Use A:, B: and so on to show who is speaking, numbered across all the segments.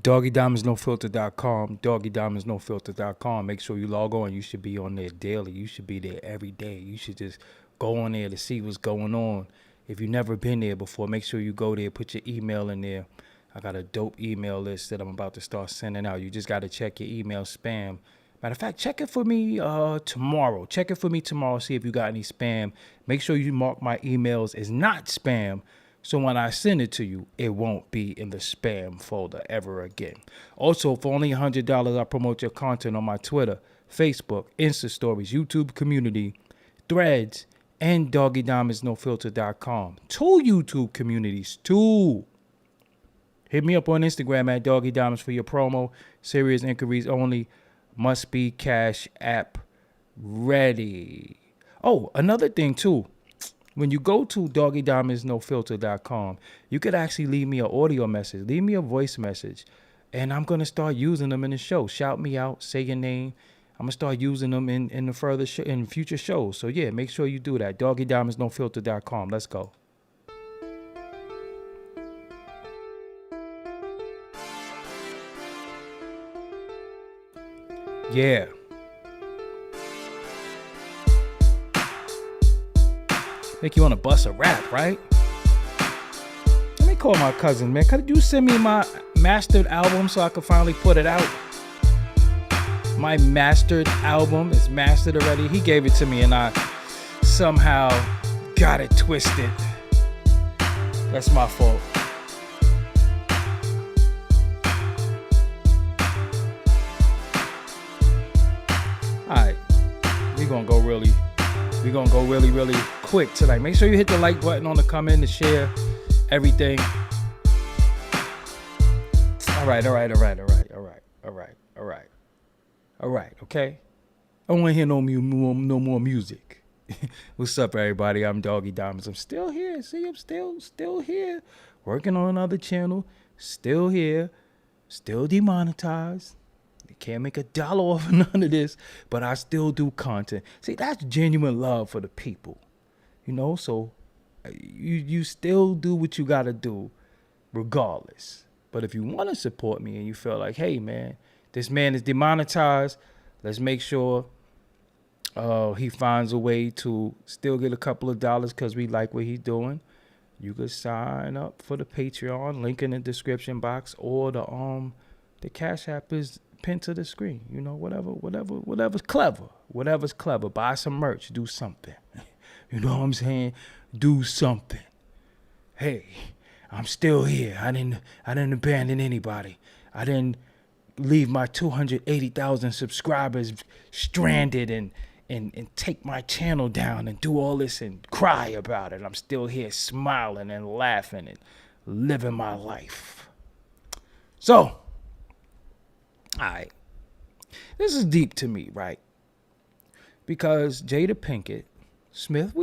A: DoggieDiamondsNoFilter.com, DoggieDiamondsNoFilter.com. Make sure you log on. You should be on there daily. You should be there every day. You should just go on there to see what's going on. If you've never been there before, make sure you go there, put your email in there. I got a dope email list that I'm about to start sending out. You just got to check your email spam. Matter of fact, check it for me tomorrow. Check it for me tomorrow, see if you got any spam. Make sure you mark my emails as not spam, so when I send it to you, it won't be in the spam folder ever again. Also, for only $100, I promote your content on my Twitter, Facebook, Insta Stories, YouTube community, Threads, and DoggieDiamondsNoFilter.com. 2 YouTube communities, 2. Hit me up on Instagram at Doggie Diamonds for your promo. Serious inquiries only. Must be Cash App ready. Oh, another thing too. When you go to DoggieDiamondsNoFilter.com, you could actually leave me an audio message. Leave me a voice message. And I'm going to start using them in the show. Shout me out. Say your name. I'm going to start using them in the further in future shows. So, yeah, make sure you do that. DoggieDiamondsNoFilter.com. Let's go. Yeah. Make you want to bust a rap, right? Let me call my cousin, man. Could you send me my mastered album so I can finally put it out? My mastered album is mastered already. He gave it to me and I somehow got it twisted. That's my fault. Alright. We're gonna go really quick tonight. Make sure you hit the like button on the comment, the share, everything. All right, okay? I don't want to hear no more music. What's up, everybody? I'm Doggie Diamonds. I'm still here. See, I'm still here. Working on another channel. Still here. Still demonetized. You can't make $1 off of none of this, but I still do content. See, that's genuine love for the people. You know, so you still do what you got to do regardless. But if you want to support me and you feel like, hey, man, this man is demonetized, let's make sure he finds a way to still get a couple of dollars because we like what he's doing. You could sign up for the Patreon, link in the description box, or the Cash App is pinned to the screen. You know, whatever's clever. Buy some merch, do something. You know what I'm saying? Do something. Hey, I'm still here. I didn't abandon anybody. I didn't leave my 280,000 subscribers stranded and take my channel down and do all this and cry about it. I'm still here smiling and laughing and living my life. So, all right. This is deep to me, right? Because Jada Pinkett Smith,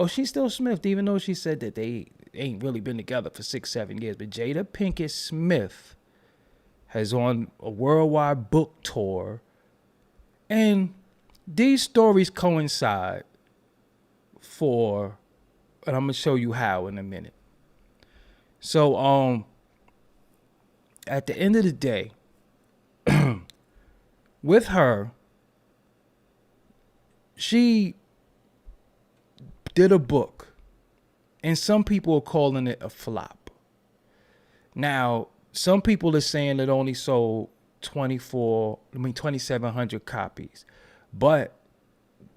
A: she's still Smith, even though she said that they ain't really been together for 6-7 years. But Jada Pinkett Smith has on a worldwide book tour, and these stories coincide and I'm gonna show you how in a minute. So, at the end of the day, with her, she did a book, and some people are calling it a flop. Now, some people are saying it only sold 2,700 copies, but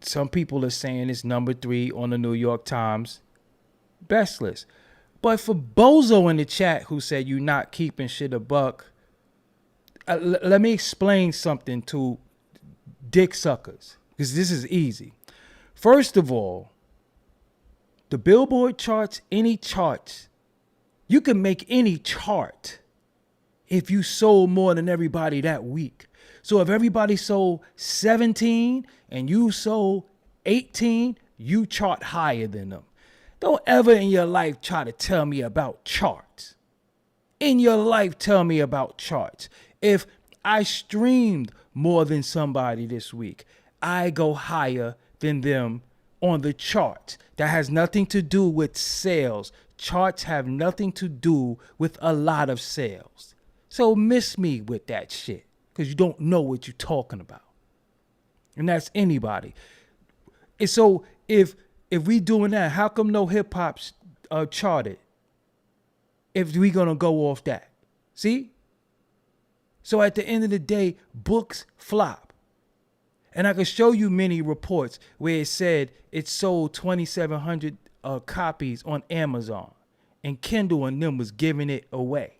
A: some people are saying it's number 3 on the New York Times best list. But for Bozo in the chat who said you're not keeping shit a buck, let me explain something to dick suckers, because this is easy. First of all, the Billboard charts, any charts, you can make any chart if you sold more than everybody that week. So if everybody sold 17 and you sold 18, you chart higher than them. Don't ever in your life try to tell me about charts. In your life, tell me about charts. If I streamed more than somebody this week, I go higher than them on the charts. That has nothing to do with sales. Charts have nothing to do with a lot of sales. So miss me with that shit, because you don't know what you're talking about. And that's anybody. And so if we doing that, how come no hip hop's charted? If we gonna go off that, see? So at the end of the day, books flop. And I can show you many reports where it said it sold 2,700 copies on Amazon, and Kindle and them was giving it away.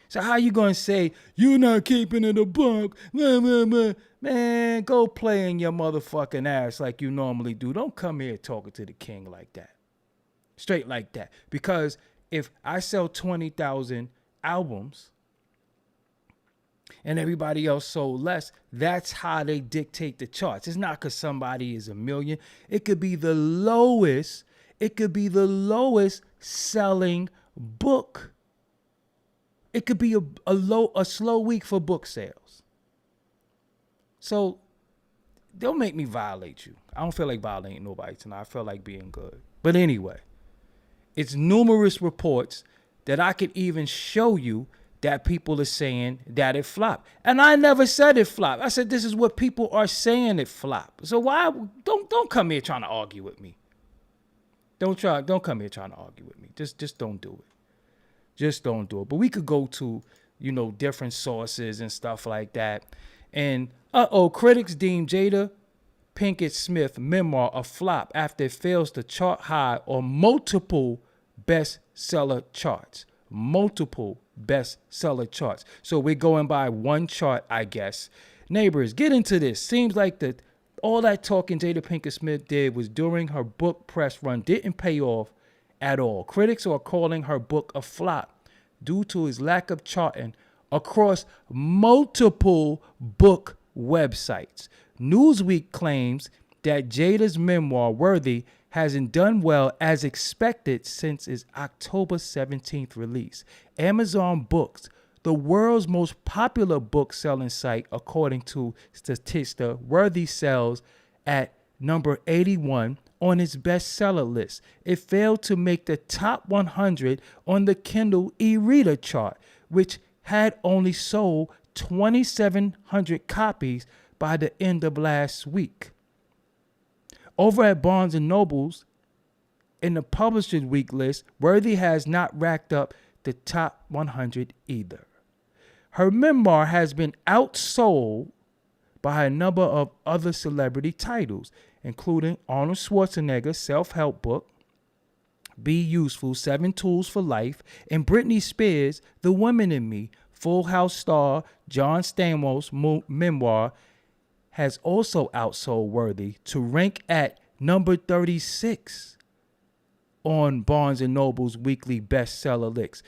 A: So how you gonna say you're not keeping it a book? Man, go play in your motherfucking ass like you normally do. Don't come here talking to the king like that. Straight like that. Because if I sell 20,000 albums and everybody else sold less, that's how they dictate the charts. It's not because somebody is a million. It could be the lowest. It could be the lowest selling book. It could be a slow week for book sales. So don't make me violate you. I don't feel like violating nobody tonight. I feel like being good. But anyway, it's numerous reports that I could even show you that people are saying that it flopped. And I never said it flopped. I said this is what people are saying it flopped. So why don't come here trying to argue with me. Don't come here trying to argue with me. Just don't do it. Just don't do it. But we could go to, different sources and stuff like that. And critics deem Jada Pinkett Smith memoir a flop after it fails to chart high on multiple bestseller charts. Multiple bestseller charts. So we're going by one chart, I guess. Neighbors, get into this. Seems like all that talking Jada Pinkett Smith did was during her book press run didn't pay off at all. Critics are calling her book a flop due to its lack of charting across multiple book websites. Newsweek claims that Jada's memoir, Worthy, hasn't done well as expected since its October 17th release. Amazon Books, the world's most popular book-selling site, according to Statista, Worthy sells at number 81 on its bestseller list. It failed to make the top 100 on the Kindle e-reader chart, which had only sold 2,700 copies by the end of last week. Over at Barnes & Noble's, in the Publishers Week list, Worthy has not racked up the top 100 either. Her memoir has been outsold by a number of other celebrity titles, including Arnold Schwarzenegger's self-help book, Be Useful, 7 Tools for Life, and Britney Spears' The Woman in Me. Full House star John Stamos' memoir has also outsold Worthy to rank at number 36 on Barnes & Noble's weekly bestseller list.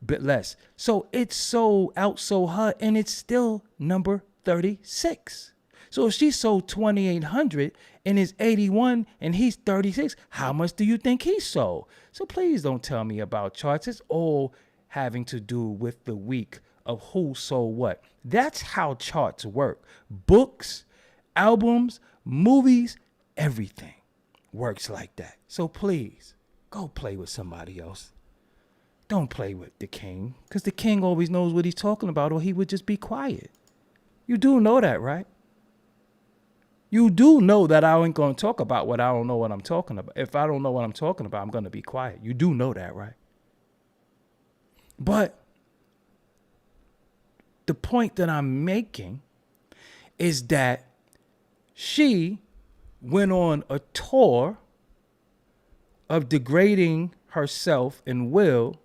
A: Bit less. So it outsold her, and it's still number 36. So if she sold 2,800 and is 81 and he's 36, how much do you think he sold? So please don't tell me about charts. It's all having to do with the week of who sold what. That's how charts work. Books, albums, movies, everything works like that. So please go play with somebody else. Don't play with the king, because the king always knows what he's talking about, or he would just be quiet. You do know that, right? You do know that I ain't going to talk about what I don't know what I'm talking about. If I don't know what I'm talking about, I'm going to be quiet. You do know that, right? But the point that I'm making is that she went on a tour of degrading herself and Will,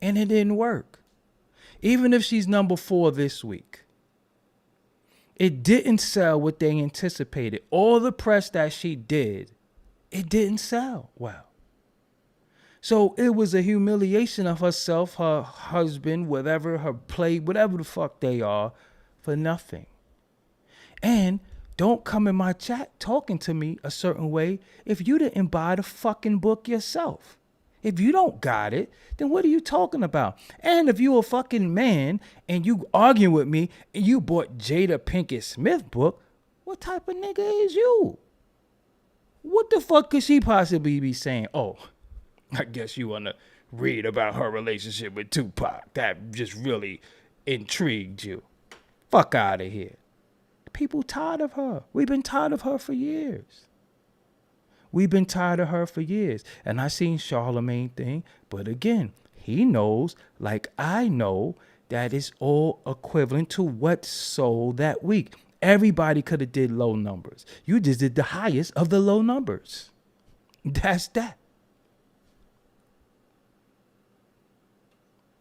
A: and it didn't work. Even if she's number 4 this week, it didn't sell what they anticipated. All the press that she did, it didn't sell well. So it was a humiliation of herself, her husband, whatever, her play, whatever the fuck they are, for nothing. And don't come in my chat talking to me a certain way if you didn't buy the fucking book yourself. If you don't got it, then what are you talking about? And if you a fucking man and you arguing with me and you bought Jada Pinkett Smith book, what type of nigga is you? What the fuck could she possibly be saying? Oh, I guess you want to read about her relationship with Tupac. That just really intrigued you. Fuck out of here. People tired of her. We've been tired of her for years. And I seen Charlemagne thing. But again, he knows, like I know, that it's all equivalent to what sold that week. Everybody could have did low numbers. You just did the highest of the low numbers. That's that.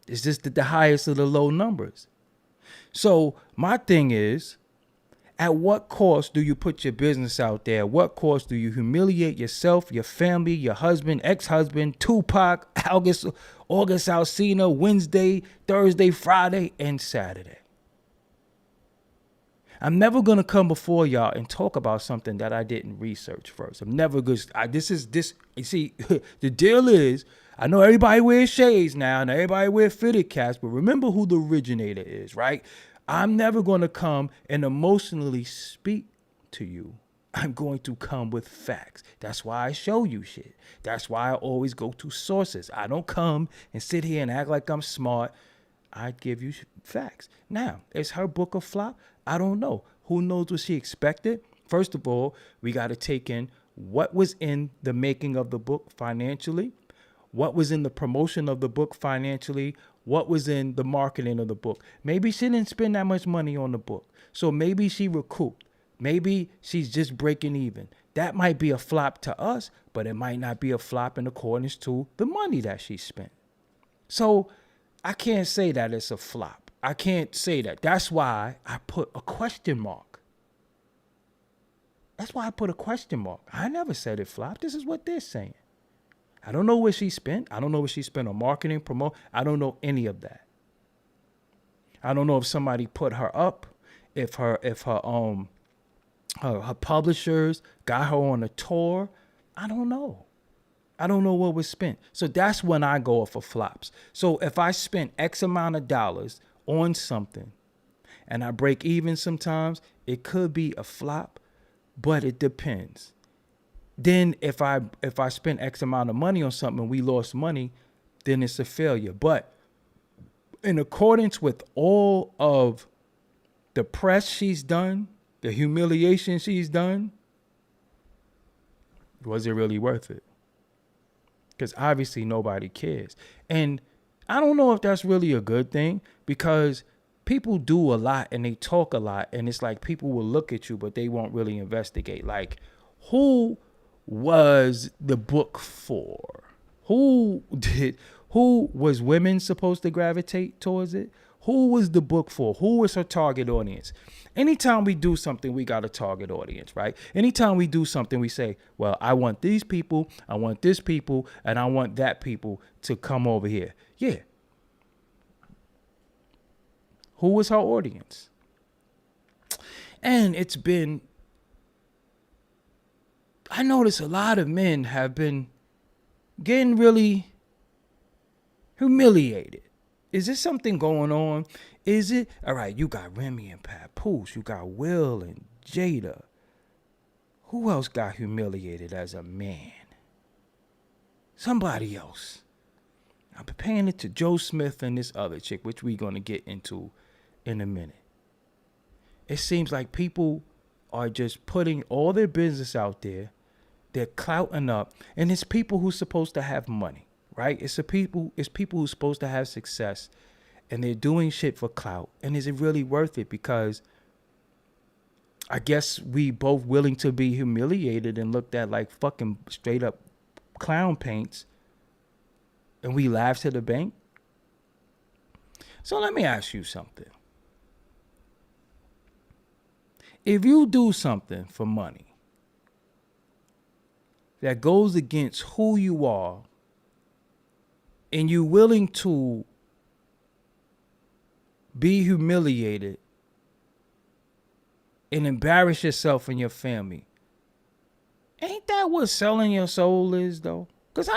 A: It's just the highest of the low numbers. So my thing is, at what cost do you put your business out there? At what cost do you humiliate yourself, your family, your husband, ex-husband, Tupac, August Alsina, Wednesday, Thursday, Friday, and Saturday? I'm never going to come before y'all and talk about something that I didn't research first. I'm never good. You see, the deal is, I know everybody wears shades now and everybody wears fitted caps, but remember who the originator is, right? I'm never going to come and emotionally speak to you. I'm going to come with facts. That's why I show you shit. That's why I always go to sources. I don't come and sit here and act like I'm smart. I give you facts. Now, is her book a flop? I don't know. Who knows what she expected? First of all, we got to take in what was in the making of the book financially, what was in the promotion of the book financially, what was in the marketing of the book. Maybe she didn't spend that much money on the book. So maybe she recouped. Maybe she's just breaking even. That might be a flop to us, but it might not be a flop in accordance to the money that she spent. So I can't say that it's a flop. I can't say that. That's why I put a question mark. I never said it flopped. This is what they're saying. I don't know what she spent. I don't know what she spent on marketing, promote. I don't know any of that. I don't know if somebody put her up, if her publishers got her on a tour. I don't know. I don't know what was spent. So that's when I go for flops. So if I spent X amount of dollars on something and I break even sometimes, it could be a flop, but it depends. Then if I spent X amount of money on something and we lost money, then it's a failure. But in accordance with all of the press she's done, the humiliation she's done, was it really worth it? Because obviously nobody cares. And I don't know if that's really a good thing, because people do a lot and they talk a lot, and it's like people will look at you, but they won't really investigate. Like, who was the book for? Who was women supposed to gravitate towards it? Who was the book for? Who was her target audience? Anytime we do something, we got a target audience, right? Anytime we do something, we say, well, I want these people, I want this people, and I want that people to come over here. Yeah. Who was her audience? And I notice a lot of men have been getting really humiliated. Is there something going on? Is it? All right, you got Remy and Papoose. You got Will and Jada. Who else got humiliated as a man? Somebody else. I'm paying it to Joe Smith and this other chick, which we're going to get into in a minute. It seems like people are just putting all their business out there. They're clouting up. And it's people who's supposed to have money, right? It's people who's supposed to have success, and they're doing shit for clout. And is it really worth it? Because I guess we both willing to be humiliated and looked at like fucking straight up clown paints, and we laugh to the bank. So let me ask you something. If you do something for money that goes against who you are, and you're willing to be humiliated and embarrass yourself and your family, ain't that what selling your soul is, though? Because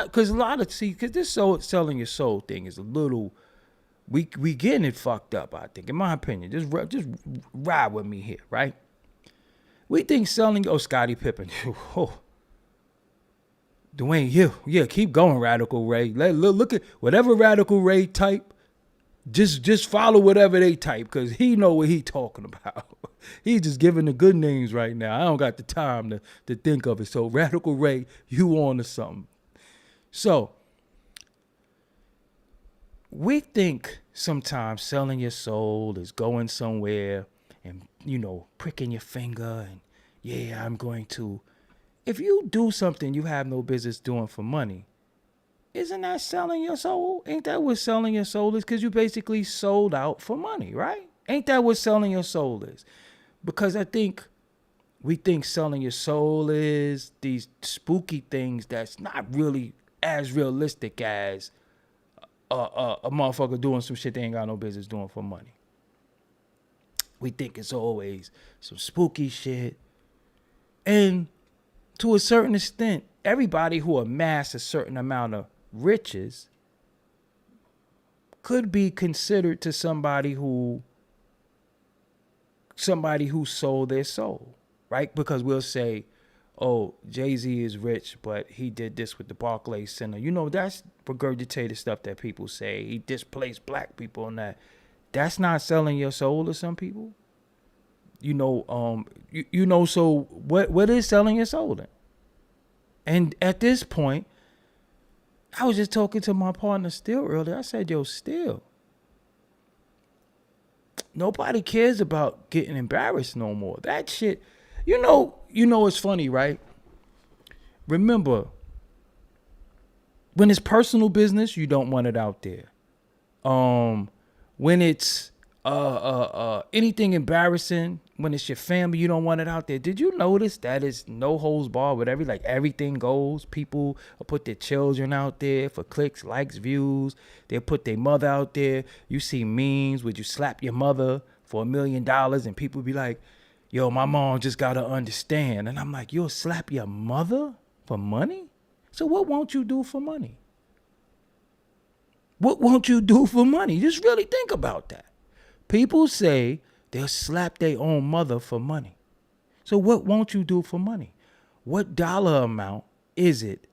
A: this selling your soul thing is a little, we getting it fucked up, I think, in my opinion. Just ride with me here, right? We think selling, Scottie Pippen, Dwayne, yeah, keep going, Radical Ray. Look at whatever Radical Ray type, Just follow whatever they type, because he know what he talking about. He's just giving the good names right now. I don't got the time to think of it. So Radical Ray, you on to something. So we think sometimes selling your soul is going somewhere and, pricking your finger and, yeah, I'm going to. If you do something you have no business doing for money, isn't that selling your soul? Ain't that what selling your soul is? Because you basically sold out for money, right? Ain't that what selling your soul is? Because I think we think selling your soul is these spooky things that's not really as realistic as a motherfucker doing some shit they ain't got no business doing for money. We think it's always some spooky shit. And to a certain extent, everybody who amassed a certain amount of riches could be considered to somebody who sold their soul, right? Because we'll say, oh, Jay-Z is rich, but he did this with the Barclays Center. That's regurgitated stuff that people say. He displaced black people and that. That's not selling your soul to some people. So what is selling your soul then? And at this point, I was just talking to my partner Still earlier. I said, yo, Still, nobody cares about getting embarrassed no more. That shit, it's funny, right? Remember, when it's personal business, you don't want it out there. When it's anything embarrassing, when it's your family, you don't want it out there. Did you notice that it's no holds barred with everything goes? People will put their children out there for clicks, likes, views. They'll put their mother out there. You see memes, would you slap your mother for $1 million? And people be like, yo, my mom just gotta understand. And I'm like, you'll slap your mother for money? So what won't you do for money? What won't you do for money? Just really think about that. People say they'll slap their own mother for money. So what won't you do for money? What dollar amount is it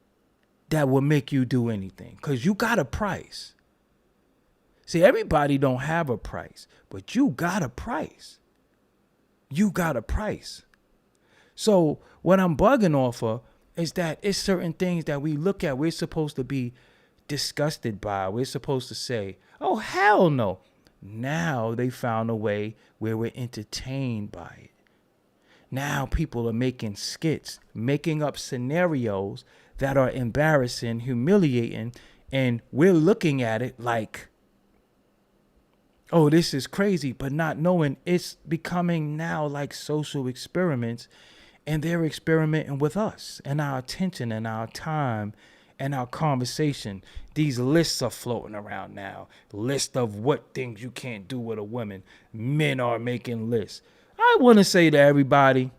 A: that will make you do anything? Because you got a price. See, everybody don't have a price, but you got a price. You got a price. So what I'm bugging off of is that it's certain things that we look at, we're supposed to be disgusted by. We're supposed to say, oh, hell no. Now they found a way where we're entertained by it. Now people are making skits, making up scenarios that are embarrassing, humiliating, and we're looking at it like, oh, this is crazy, but not knowing it's becoming now like social experiments, and they're experimenting with us and our attention and our time and our conversation. These lists are floating around now. List of what things you can't do with a woman. Men are making lists. I want to say to everybody,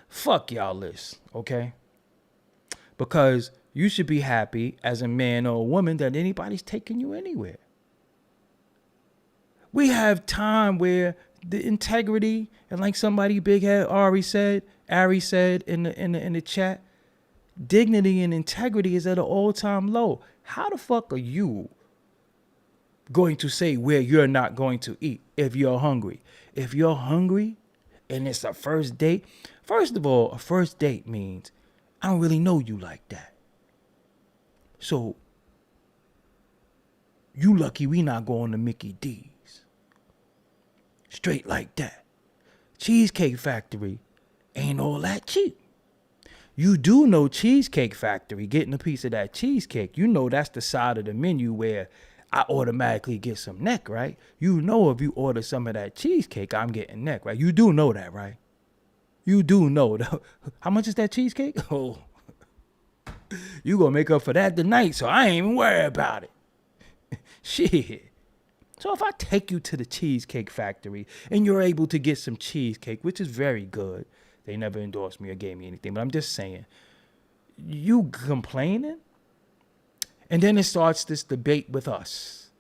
A: fuck y'all lists, okay? Because you should be happy as a man or a woman that anybody's taking you anywhere. We have time where the integrity, and like somebody big head Ari said in the chat, dignity and integrity is at an all-time low. How the fuck are you going to say where you're not going to eat if you're hungry? If you're hungry and it's a first date, first of all, a first date means I don't really know you like that. So you lucky we not going to Mickey D's. Straight like that. Cheesecake Factory ain't all that cheap. You do know Cheesecake Factory, getting a piece of that cheesecake, you know that's the side of the menu where I automatically get some neck, right? You know if you order some of that cheesecake, I'm getting neck, right? You do know that, right? You do know. How much is that cheesecake? Oh, you gonna make up for that tonight, so I ain't even worry about it. Shit. So if I take you to the Cheesecake Factory and you're able to get some cheesecake, which is very good, they never endorsed me or gave me anything, but I'm just saying, you complaining? And then it starts this debate with us,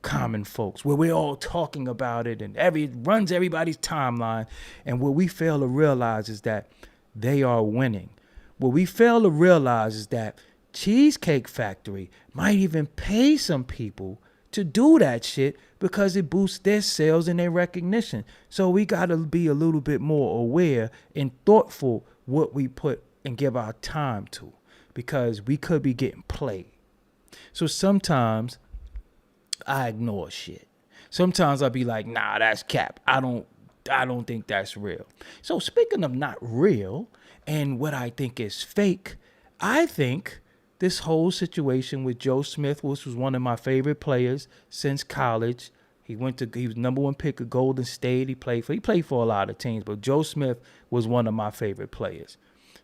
A: common folks, where we're all talking about it and it runs everybody's timeline. And what we fail to realize is that they are winning. What we fail to realize is that Cheesecake Factory might even pay some people to do that shit because it boosts their sales and their recognition. So we got to be a little bit more aware and thoughtful what we put and give our time to, because we could be getting played. So sometimes I ignore shit. Sometimes I'll be like, nah, that's cap. I don't think that's real. So speaking of not real and what I think is fake, I think this whole situation with Joe Smith, which was one of my favorite players since college. He was #1 pick of Golden State. He played for a lot of teams, but Joe Smith was one of my favorite players.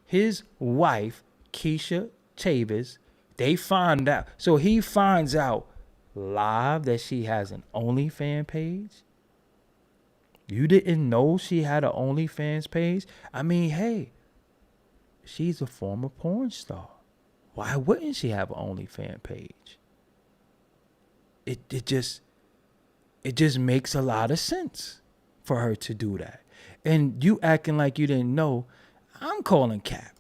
A: His wife, Keisha Chavis, they find out. So he finds out live that she has an OnlyFans page. You didn't know she had an OnlyFans page? I mean, hey, she's a former porn star. Why wouldn't she have an OnlyFans page? It just makes a lot of sense for her to do that. And you acting like you didn't know, I'm calling cap.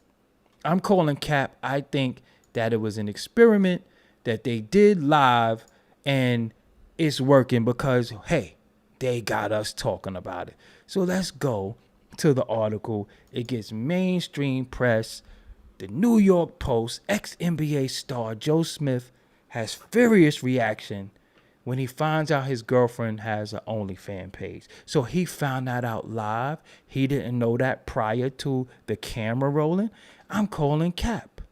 A: I think that it was an experiment that they did live and it's working because, hey, they got us talking about it. So let's go to the article. It gets mainstream press. The New York Post, ex-NBA star Joe Smith has furious reaction when he finds out his girlfriend has an OnlyFans page. So he found that out live. He didn't know that prior to the camera rolling. I'm calling cap.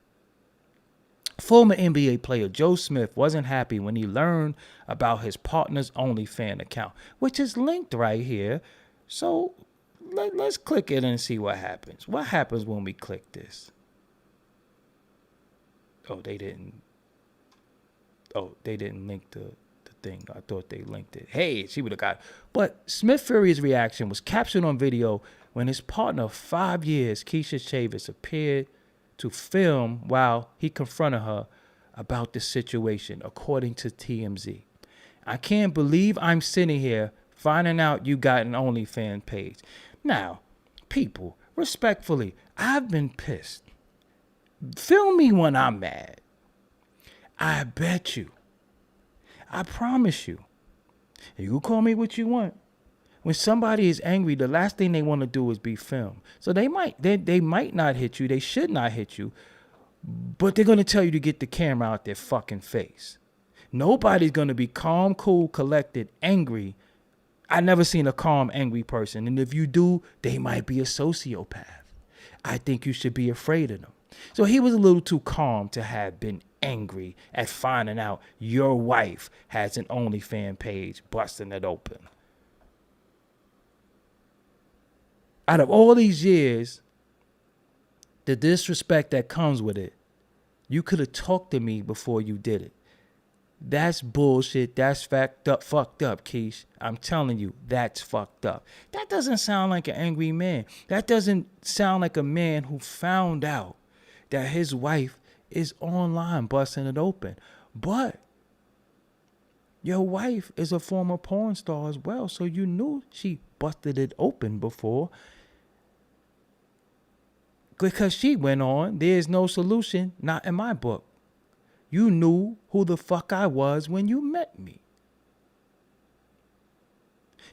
A: Former NBA player Joe Smith wasn't happy when he learned about his partner's OnlyFans account, which is linked right here. So let's click it and see what happens. What happens when we click this? Oh, they didn't link the thing. I thought they linked it. Hey, she would have got it. But Smith Fury's reaction was captured on video when his partner of 5 years, Keisha Chavis, appeared to film while he confronted her about the situation, according to TMZ. I can't believe I'm sitting here finding out you got an OnlyFans page. Now, people, respectfully, I've been pissed. Film me when I'm mad. I bet you. I promise you. You can call me what you want. When somebody is angry, the last thing they want to do is be filmed. So they might not hit you. They should not hit you. But they're going to tell you to get the camera out their fucking face. Nobody's going to be calm, cool, collected, angry. I never seen a calm, angry person. And if you do, they might be a sociopath. I think you should be afraid of them. So he was a little too calm to have been angry at finding out your wife has an OnlyFans page, busting it open. Out of all these years, the disrespect that comes with it, you could have talked to me before you did it. That's bullshit. That's fucked up, Keish. I'm telling you, that's fucked up. That doesn't sound like an angry man. That doesn't sound like a man who found out that his wife is online busting it open. But your wife is a former porn star as well, so you knew she busted it open before. Because she went on, there's no solution, not in my book. You knew who the fuck I was when you met me.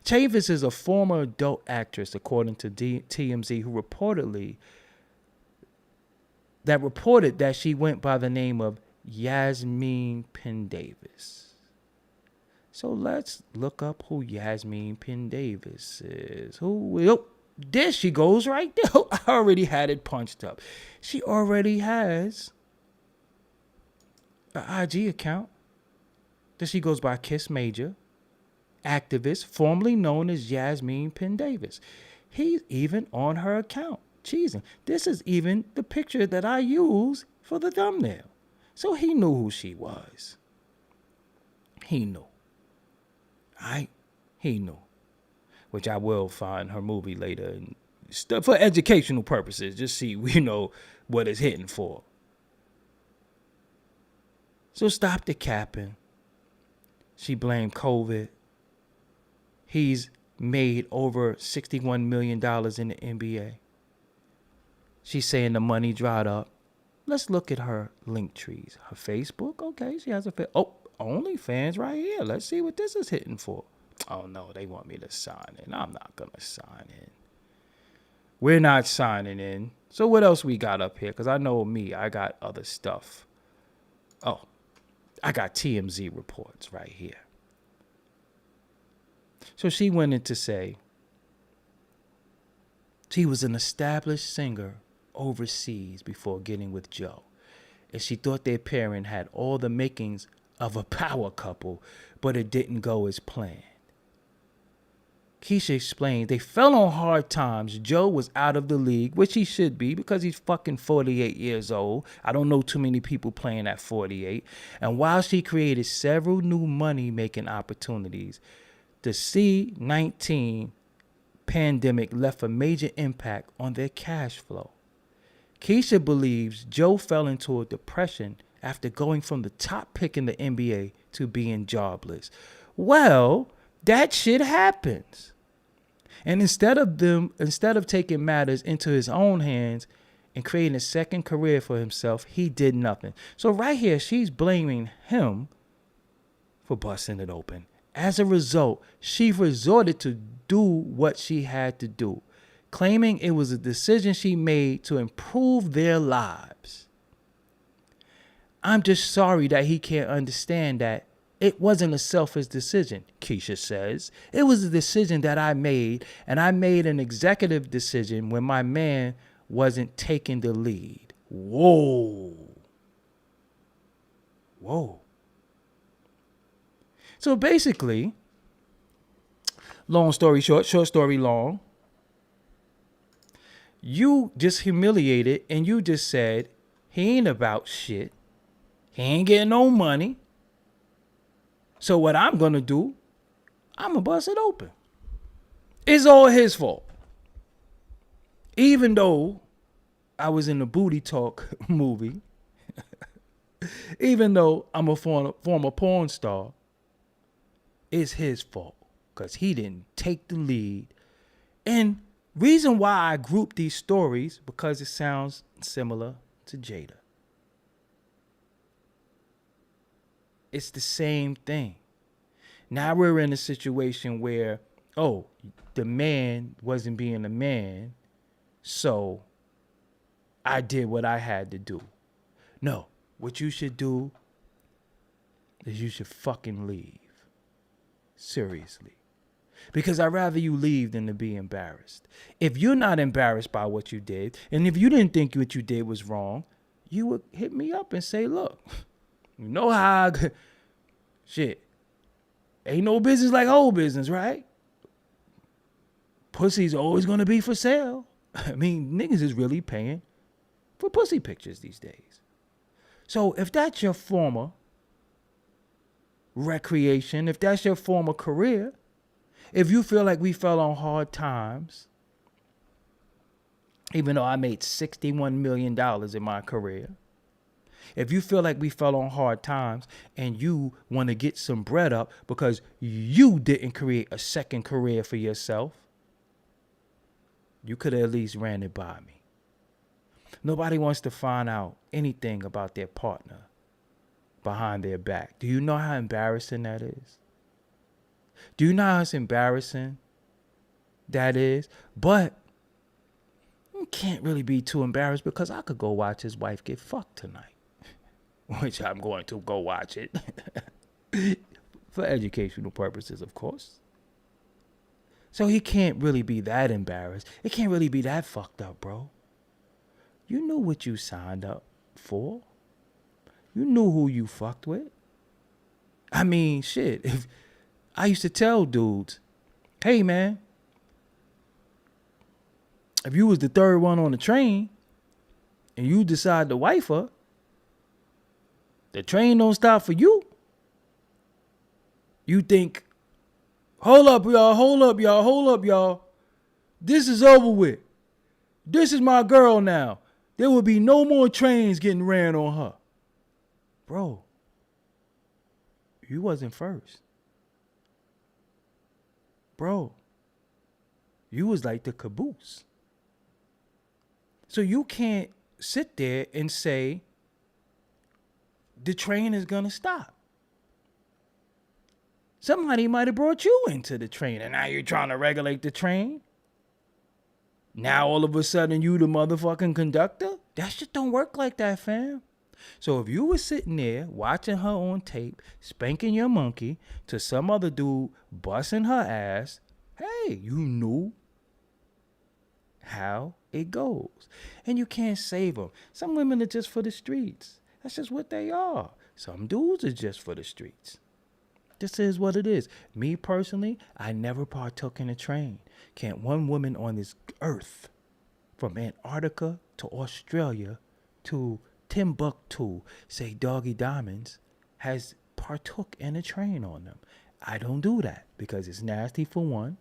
A: Chavis is a former adult actress, according to TMZ, who reported that she went by the name of Yasmine Pendavis. So let's look up who Yasmine Pendavis is. There she goes right there. I already had it punched up. She already has an IG account that she goes by Kiss Major, activist, formerly known as Yasmine Pendavis. He's even on her account, cheesing. This is even the picture that I use for the thumbnail. So he knew who she was. He knew. He knew. Which I will find her movie later and stuff for educational purposes. Just see, what it's hitting for. So stop the capping. She blamed COVID. He's made over $61 million in the NBA. She's saying the money dried up. Let's look at her link trees. Her Facebook, okay, she has a Onlyfans right here. Let's see what this is hitting for. Oh, no, they want me to sign in. I'm not going to sign in. We're not signing in. So what else we got up here? Because I know me, I got other stuff. Oh, I got TMZ reports right here. So she went in to say she was an established singer overseas before getting with Joe. And she thought their pairing had all the makings of a power couple, but it didn't go as planned. Keisha explained they fell on hard times. Joe was out of the league, which he should be because he's fucking 48 years old. I don't know too many people playing at 48. And while she created several new money-making opportunities, the C-19 pandemic left a major impact on their cash flow. Keisha believes Joe fell into a depression after going from the top pick in the NBA to being jobless. Well, that shit happens. And instead of taking matters into his own hands and creating a second career for himself, he did nothing. So right here, she's blaming him for busting it open. As a result, she resorted to do what she had to do, claiming it was a decision she made to improve their lives. I'm just sorry that he can't understand that it wasn't a selfish decision, Keisha says. It was a decision that I made, and I made an executive decision when my man wasn't taking the lead. Whoa. So basically, long story short, short story long, you just humiliated and you just said he ain't about shit. He ain't getting no money. So what I'm going to do, I'm going to bust it open. It's all his fault. Even though I was in the Booty Talk movie, even though I'm a former porn star, it's his fault because he didn't take the lead. And reason why I group these stories, because it sounds similar to Jada. It's the same thing. Now we're in a situation where, oh, the man wasn't being a man, so I did what I had to do. No, what you should do is you should fucking leave. Seriously. Because I'd rather you leave than to be embarrassed. If you're not embarrassed by what you did, and if you didn't think what you did was wrong, you would hit me up and say, look, you know how shit. Ain't no business like old business, right? Pussy's always going to be for sale. I mean, niggas is really paying for pussy pictures these days. So if that's your former recreation, if that's your former career, if you feel like we fell on hard times, even though I made $61 million in my career, if you feel like we fell on hard times and you want to get some bread up because you didn't create a second career for yourself, you could have at least ran it by me. Nobody wants to find out anything about their partner behind their back. Do you know how embarrassing that is? Do you know how embarrassing that is? But you can't really be too embarrassed because I could go watch his wife get fucked tonight. Which I'm going to go watch it. For educational purposes, of course. So he can't really be that embarrassed. It can't really be that fucked up, bro. You knew what you signed up for. You knew who you fucked with. I mean, shit. If I used to tell dudes, hey, man, if you was the third one on the train and you decide to wife her, the train don't stop for you. You think, hold up, y'all. This is over with. This is my girl now. There will be no more trains getting ran on her. Bro, you wasn't first. Bro, you was like the caboose. So you can't sit there and say, the train is going to stop. Somebody might have brought you into the train, and now you're trying to regulate the train. Now all of a sudden you the motherfucking conductor? That shit don't work like that, fam. So if you were sitting there watching her on tape, spanking your monkey to some other dude busting her ass, hey, you knew how it goes. And you can't save them. Some women are just for the streets. That's just what they are. Some dudes are just for the streets. This is what it is. Me personally, I never partook in a train. Can't one woman on this earth, from Antarctica to Australia to Timbuktu, say Doggie Diamonds, has partook in a train on them. I don't do that because it's nasty for one.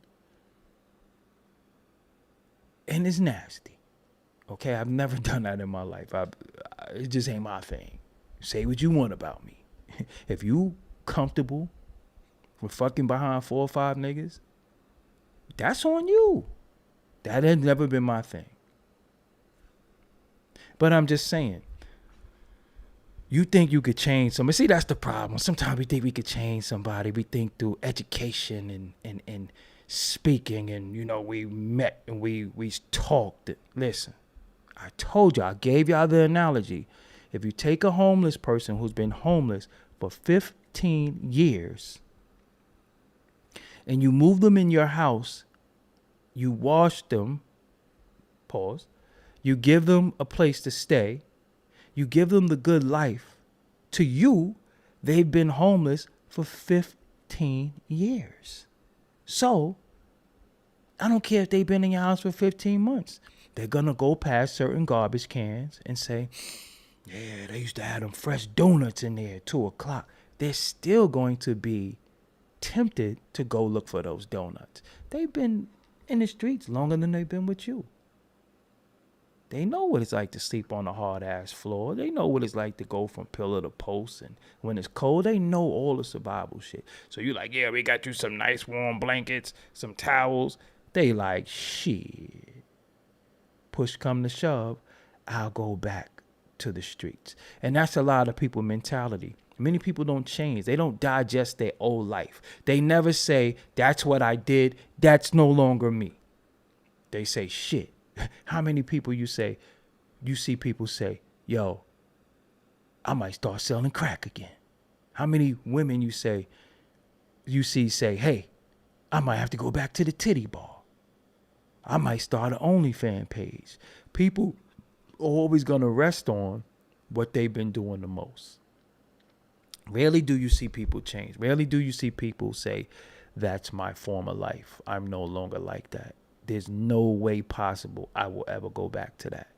A: And it's nasty. Okay, I've never done that in my life. It just ain't my thing. Say what you want about me. If you comfortable with fucking behind 4 or 5 niggas, that's on you. That has never been my thing. But I'm just saying, you think you could change somebody. See, that's the problem. Sometimes we think we could change somebody. We think through education and speaking, and we met and we talked. Listen, I told you, I gave y'all the analogy. If you take a homeless person who's been homeless for 15 years and you move them in your house, you wash them, pause, you give them a place to stay, you give them the good life. To you, they've been homeless for 15 years. So, I don't care if they've been in your house for 15 months. They're going to go past certain garbage cans and say, yeah, they used to have them fresh donuts in there at 2 o'clock. They're still going to be tempted to go look for those donuts. They've been in the streets longer than they've been with you. They know what it's like to sleep on a hard-ass floor. They know what it's like to go from pillar to post. And when it's cold, they know all the survival shit. So you're like, yeah, we got you some nice warm blankets, some towels. They like, shit. Push come to shove, I'll go back to the streets. And that's a lot of people's mentality. Many people don't change. They don't digest their old life. They never say, that's what I did. That's no longer me. They say, shit. How many people you see people say, yo, I might start selling crack again? How many women you see say, hey, I might have to go back to the titty bar. I might start an Onlyfans page. People are always going to rest on what they've been doing the most. Rarely do you see people change. Rarely do you see people say, that's my former life. I'm no longer like that. There's no way possible I will ever go back to that.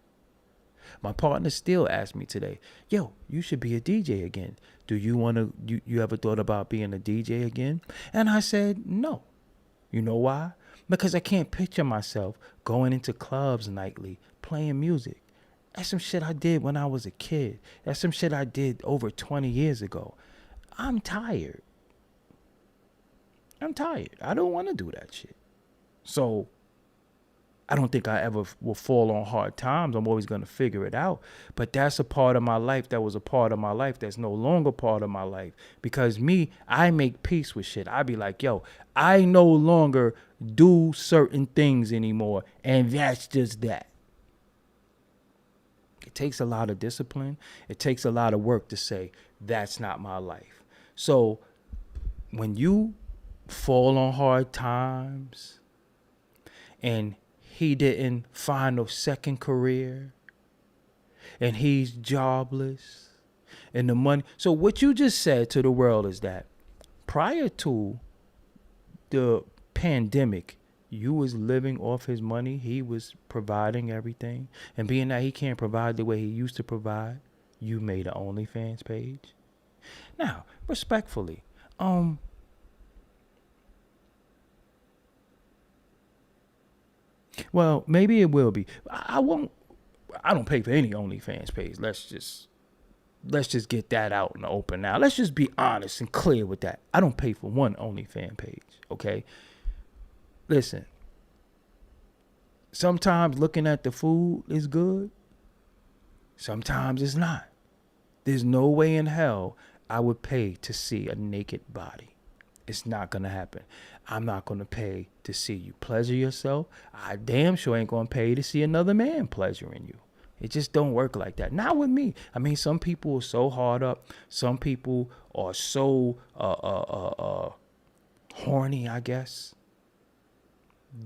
A: My partner still asked me today, yo, you should be a DJ again. Do you want to, you ever thought about being a DJ again? And I said, no. You know why? Because I can't picture myself going into clubs nightly, playing music. That's some shit I did when I was a kid. That's some shit I did over 20 years ago. I'm tired. I don't want to do that shit. So I don't think I ever will fall on hard times. I'm always going to figure it out. But that's a part of my life that was a part of my life that's no longer part of my life. Because I make peace with shit. I be like, yo, I no longer do certain things anymore. And that's just that. It takes a lot of discipline. It takes a lot of work to say, that's not my life. So when you fall on hard times and he didn't find a second career, and he's jobless, and the money. So what you just said to the world is that prior to the pandemic, you was living off his money. He was providing everything. And being that he can't provide the way he used to provide, you made an OnlyFans page. Now, respectfully, well, maybe it will be. I don't pay for any OnlyFans page. Let's just get that out in the open now. Let's just be honest and clear with that. I don't pay for one OnlyFans page, okay? Listen, sometimes looking at the food is good. Sometimes it's not. There's no way in hell I would pay to see a naked body. It's not going to happen. I'm not going to pay to see you pleasure yourself. I damn sure ain't going to pay to see another man pleasuring you. It just don't work like that. Not with me. I mean, some people are so hard up. Some people are so horny, I guess.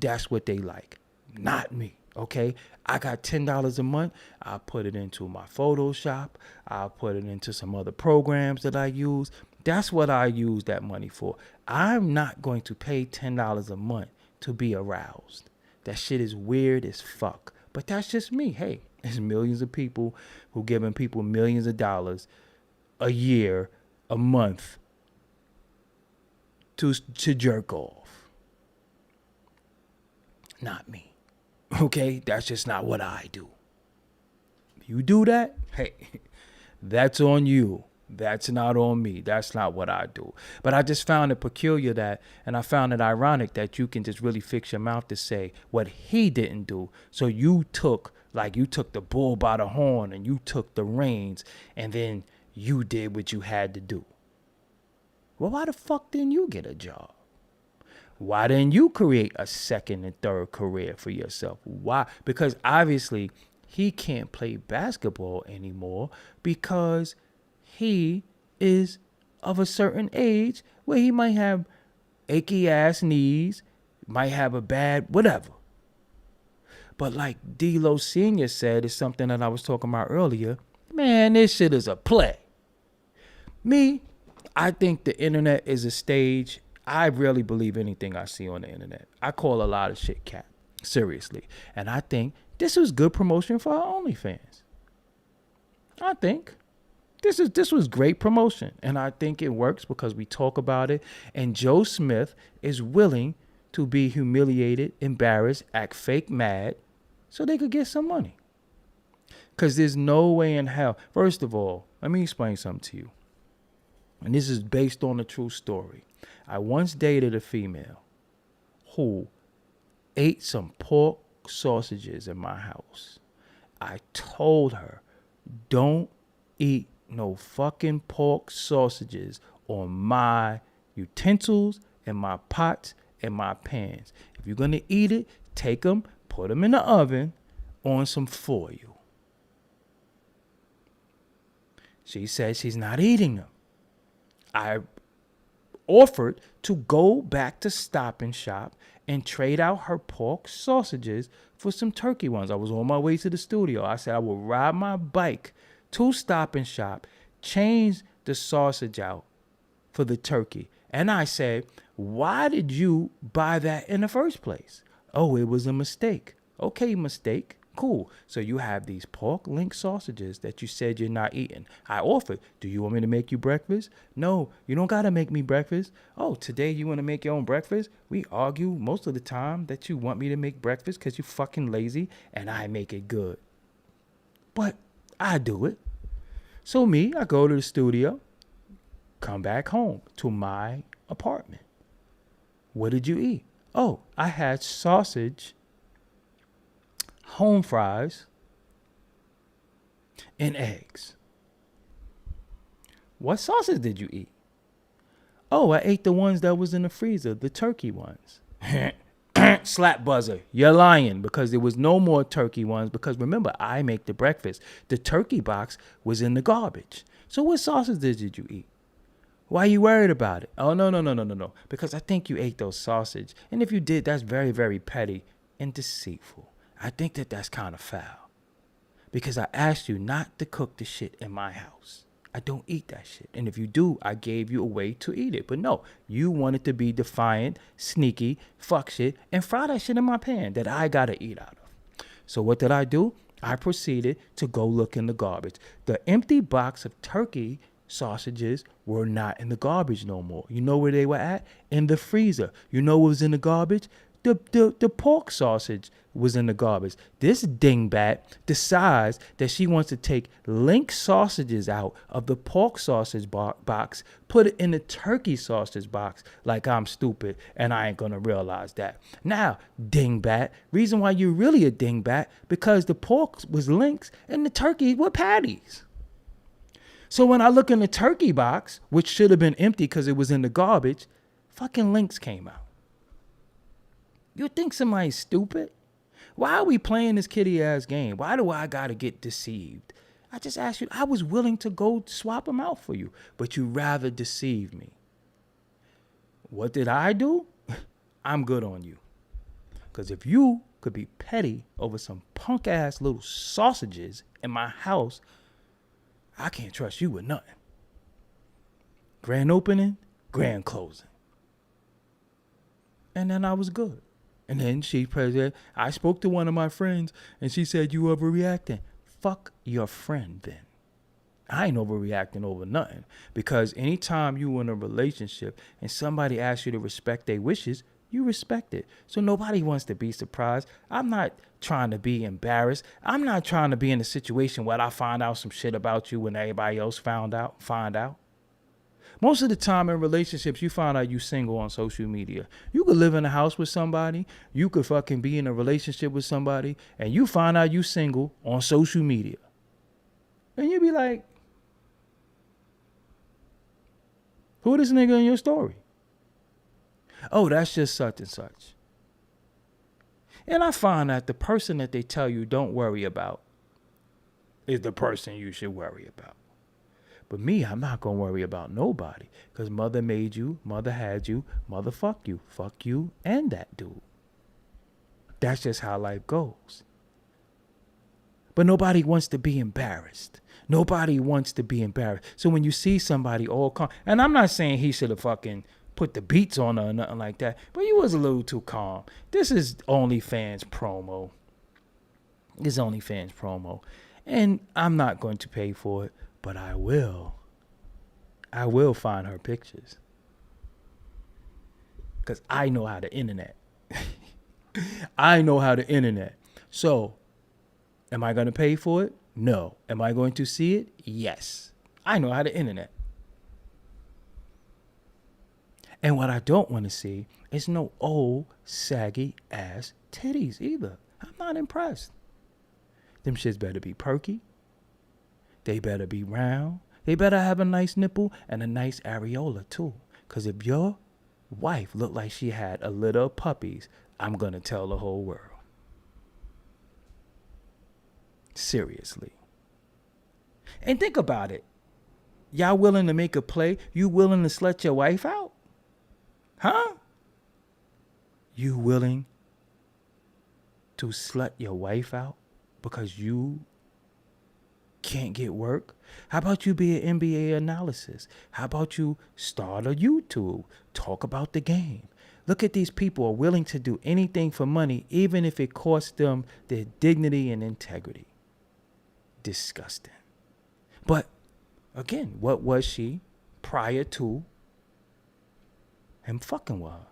A: That's what they like. Not me. Okay, I got $10 a month. I put it into my Photoshop. I put it into some other programs that I use. That's what I use that money for. I'm not going to pay $10 a month to be aroused. That shit is weird as fuck. But that's just me. Hey, there's millions of people who giving people millions of dollars a year, a month to jerk off. Not me. Okay, that's just not what I do. If you do that, hey, that's on you. That's not on me. That's not what I do. But I just found it peculiar that, and I found it ironic that you can just really fix your mouth to say what he didn't do. So you took the bull by the horn and you took the reins and then you did what you had to do. Well, why the fuck didn't you get a job? Why didn't you create a second and third career for yourself? Why? Because obviously he can't play basketball anymore because he is of a certain age where he might have achy ass knees, might have a bad whatever. But like D-Lo Sr. said, is something that I was talking about earlier. Man, this shit is a play. Me, I think the internet is a stage. I rarely believe anything I see on the internet. I call a lot of shit cap. Seriously. And I think this was good promotion for our OnlyFans. I think this was great promotion. And I think it works because we talk about it. And Joe Smith is willing to be humiliated, embarrassed, act fake mad so they could get some money. Because there's no way in hell. First of all, let me explain something to you. And this is based on a true story. I once dated a female who ate some pork sausages in my house. I told her, don't eat no fucking pork sausages on my utensils and my pots and my pans. If you're going to eat it, take them, put them in the oven on some foil. She said she's not eating them. I offered to go back to Stop and Shop and trade out her pork sausages for some turkey ones. I was on my way to the studio. I said I would ride my bike to Stop and Shop, change the sausage out for the turkey. And I said, why did you buy that in the first place? Oh, it was a mistake. Okay, mistake. Cool. So you have these pork link sausages that you said you're not eating. I offered, do you want me to make you breakfast? No, you don't got to make me breakfast. Oh, today you want to make your own breakfast? We argue most of the time that you want me to make breakfast because you're fucking lazy and I make it good. But I do it. So me, I go to the studio, come back home to my apartment. What did you eat? Oh, I had sausage, home fries, and eggs. What sausage did you eat? Oh, I ate the ones that was in the freezer, the turkey ones. Slap buzzer. You're lying because there was no more turkey ones because remember, I make the breakfast. The turkey box was in the garbage. So what sausage did you eat? Why are you worried about it? Oh, no. Because I think you ate those sausage. And if you did, that's very, very petty and deceitful. I think that that's kind of foul. Because I asked you not to cook the shit in my house. I don't eat that shit. And if you do, I gave you a way to eat it. But no, you wanted to be defiant, sneaky, fuck shit, and fry that shit in my pan that I gotta eat out of. So what did I do? I proceeded to go look in the garbage. The empty box of turkey sausages were not in the garbage no more. You know where they were at? In the freezer. You know what was in the garbage? The pork sausage was in the garbage. This dingbat decides that she wants to take link sausages out of the pork sausage box, put it in the turkey sausage box like I'm stupid and I ain't gonna realize that. Now, dingbat, reason why you're really a dingbat, because the pork was links and the turkey were patties. So when I look in the turkey box, which should have been empty because it was in the garbage, fucking links came out. You think somebody's stupid? Why are we playing this kitty ass game? Why do I gotta get deceived? I just asked you, I was willing to go swap them out for you, but you rather deceive me. What did I do? I'm good on you. Because if you could be petty over some punk ass little sausages in my house, I can't trust you with nothing. Grand opening, grand closing. And then I was good. And then I spoke to one of my friends and she said, you overreacting. Fuck your friend then. I ain't overreacting over nothing. Because anytime you in a relationship and somebody asks you to respect their wishes, you respect it. So nobody wants to be surprised. I'm not trying to be embarrassed. I'm not trying to be in a situation where I find out some shit about you when everybody else find out. Most of the time in relationships, you find out you single on social media. You could live in a house with somebody. You could fucking be in a relationship with somebody. And you find out you single on social media. And you be like, who this nigga in your story? Oh, that's just such and such. And I find that the person that they tell you don't worry about is the person you should worry about. But me, I'm not going to worry about nobody. Because mother made you, mother had you, mother fuck you, and that dude. That's just how life goes. But nobody wants to be embarrassed. Nobody wants to be embarrassed. So when you see somebody all calm, and I'm not saying he should have fucking put the beats on her or nothing like that, but he was a little too calm. This is Onlyfans promo. It's Onlyfans promo. And I'm not going to pay for it. But I will find her pictures. Because I know how to internet. I know how to internet. So, am I going to pay for it? No. Am I going to see it? Yes. I know how to internet. And what I don't want to see is no old, saggy ass titties either. I'm not impressed. Them shits better be perky. They better be round. They better have a nice nipple and a nice areola too. Because if your wife looked like she had a litter of puppies, I'm going to tell the whole world. Seriously. And think about it. Y'all willing to make a play? You willing to slut your wife out? Huh? You willing to slut your wife out because you can't get work? How about you be an NBA analysis? How about you start a YouTube? Talk about the game. Look at these people are willing to do anything for money, even if it costs them their dignity and integrity. Disgusting. But again, what was she prior to him fucking with her?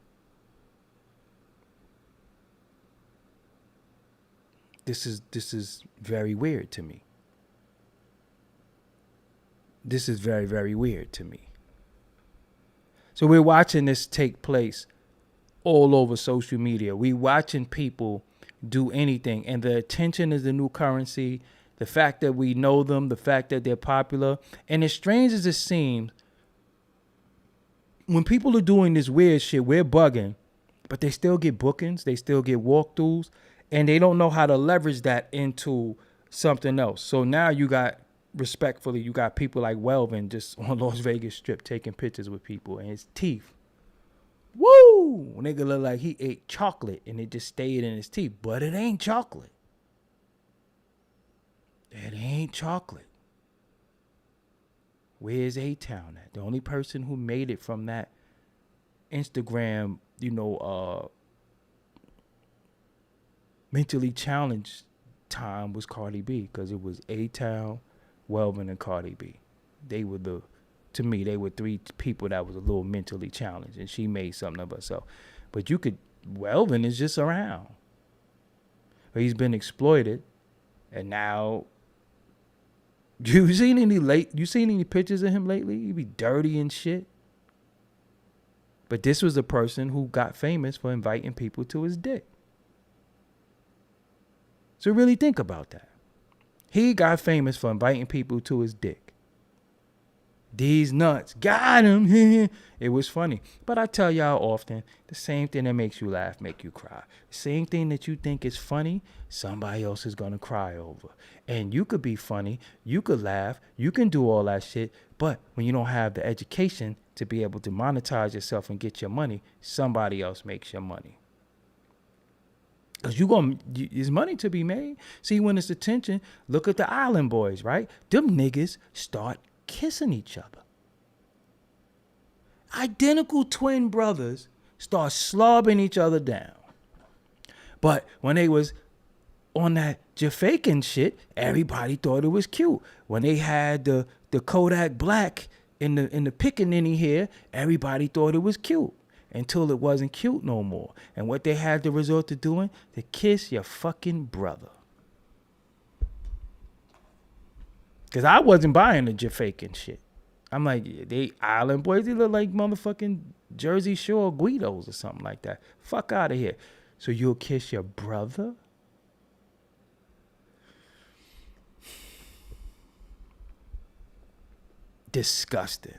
A: This is very weird to me. This is very, very weird to me. So we're watching this take place all over social media. We're watching people do anything. And the attention is the new currency. The fact that we know them, the fact that they're popular. And as strange as it seems, when people are doing this weird shit, we're bugging. But they still get bookings. They still get walkthroughs. And they don't know how to leverage that into something else. So now you got, respectfully, you got people like Welvin just on Las Vegas Strip taking pictures with people and his teeth. Woo! Nigga look like he ate chocolate and it just stayed in his teeth. But it ain't chocolate. It ain't chocolate. Where's A-Town at? The only person who made it from that Instagram, mentally challenged time was Cardi B, because it was A-Town, Welvin, and Cardi B. To me, they were three people that was a little mentally challenged, and she made something of herself. But Welvin is just around. But he's been exploited, and now, you seen any pictures of him lately? He be dirty and shit. But this was a person who got famous for inviting people to his dick. So really think about that. He got famous for inviting people to his dick. These nuts got him. It was funny. But I tell y'all often, the same thing that makes you laugh, make you cry. The same thing that you think is funny, somebody else is going to cry over. And you could be funny, you could laugh, you can do all that shit. But when you don't have the education to be able to monetize yourself and get your money, somebody else makes your money. Because there's money to be made. See, when it's attention, look at the Island Boys, right? Them niggas start kissing each other. Identical twin brothers start slobbing each other down. But when they was on that Jafakin shit, everybody thought it was cute. When they had the Kodak Black in the pickaninny here, everybody thought it was cute. Until it wasn't cute no more. And what they had to resort to doing, to kiss your fucking brother. Because I wasn't buying the Jafakin shit. I'm like, they Island Boys, they look like motherfucking Jersey Shore Guidos or something like that. Fuck out of here. So you'll kiss your brother? Disgusting.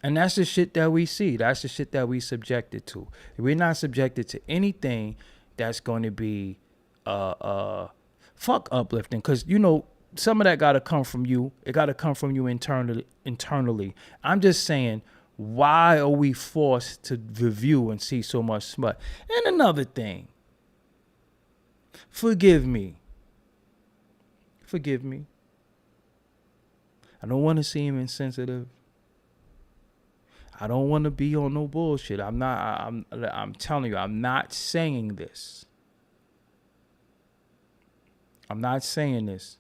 A: And that's the shit that we see. That's the shit that we subjected to. We're not subjected to anything that's going to be fuck uplifting. Because, you know, some of that got to come from you. It got to come from you internally. I'm just saying, why are we forced to review and see so much smut? And another thing. Forgive me. I don't want to seem insensitive. I don't want to be on no bullshit. I'm telling you, I'm not saying this. I'm not saying this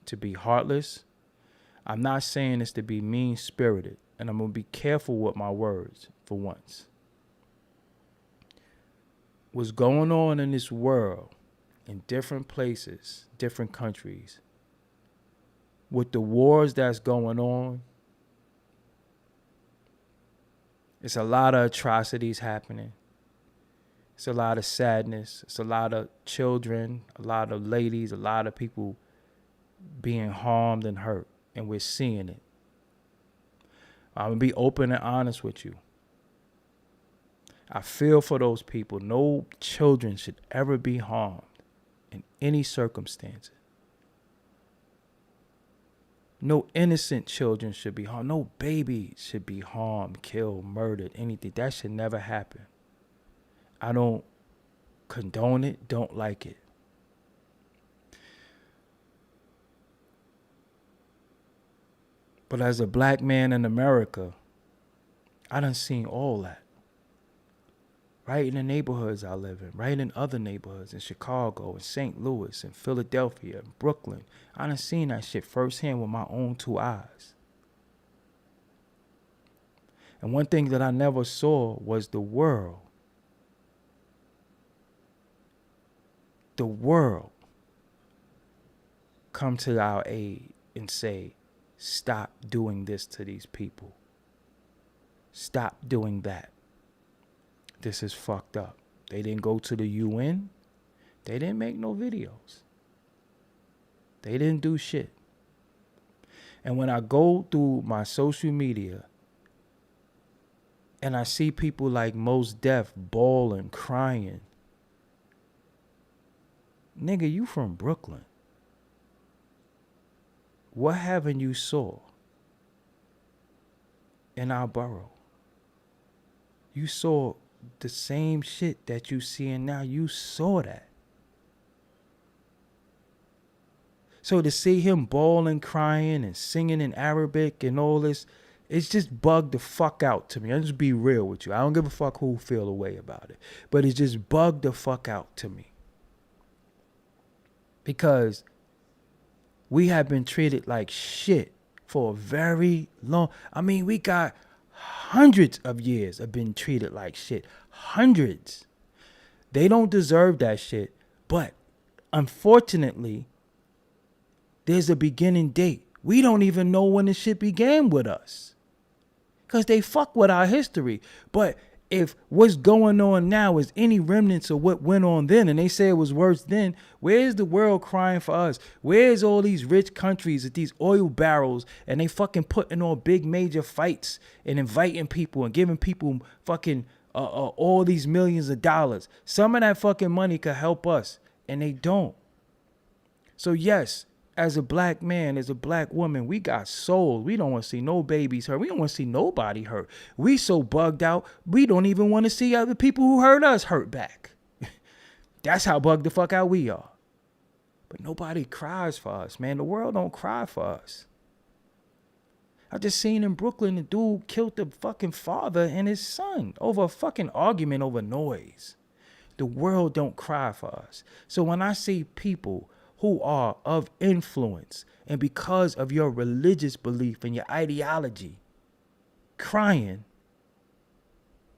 A: to be heartless. I'm not saying this to be mean-spirited. And I'm going to be careful with my words for once. What's going on in this world, in different places, different countries, with the wars that's going on, it's a lot of atrocities happening. It's a lot of sadness. It's a lot of children, a lot of ladies, a lot of people being harmed and hurt. And we're seeing it. I'm going to be open and honest with you. I feel for those people. No children should ever be harmed in any circumstances. No innocent children should be harmed. No baby should be harmed, killed, murdered, anything. That should never happen. I don't condone it, don't like it. But as a black man in America, I done seen all that. Right in the neighborhoods I live in, right in other neighborhoods in Chicago, in St. Louis, in Philadelphia, in Brooklyn. I done seen that shit firsthand with my own two eyes. And one thing that I never saw was the world. The world come to our aid and say, stop doing this to these people. Stop doing that. This is fucked up. They didn't go to the UN. They didn't make no videos. They didn't do shit. And when I go through my social media and I see people like Mos Def bawling, crying, nigga, you from Brooklyn. What haven't you saw in our borough? You saw the same shit that you seeing now. You saw that. So to see him bawling, crying, and singing in Arabic and all this, it's just bugged the fuck out to me. I'll just be real with you. I don't give a fuck who feel a way about it. But it's just bugged the fuck out to me. Because we have been treated like shit for a very long... I mean, we got hundreds of years of being treated like shit. Hundreds. They don't deserve that shit. But unfortunately, there's a beginning date. We don't even know when the shit began with us. Because they fuck with our history. But If what's going on now is any remnants of what went on then, and they say it was worse then, where's the world crying for us? Where's all these rich countries with these oil barrels and they fucking putting on big major fights and inviting people and giving people fucking all these millions of dollars? Some of that fucking money could help us, and they don't. So yes, as a black man, as a black woman, we got souls. We don't want to see no babies hurt. We don't want to see nobody hurt. We so bugged out, we don't even want to see other people who hurt us hurt back. That's how bugged the fuck out we are. But nobody cries for us, man. The world don't cry for us. I just seen in Brooklyn, the dude killed the fucking father and his son over a fucking argument over noise. The world don't cry for us. So when I see people who are of influence and because of your religious belief and your ideology crying,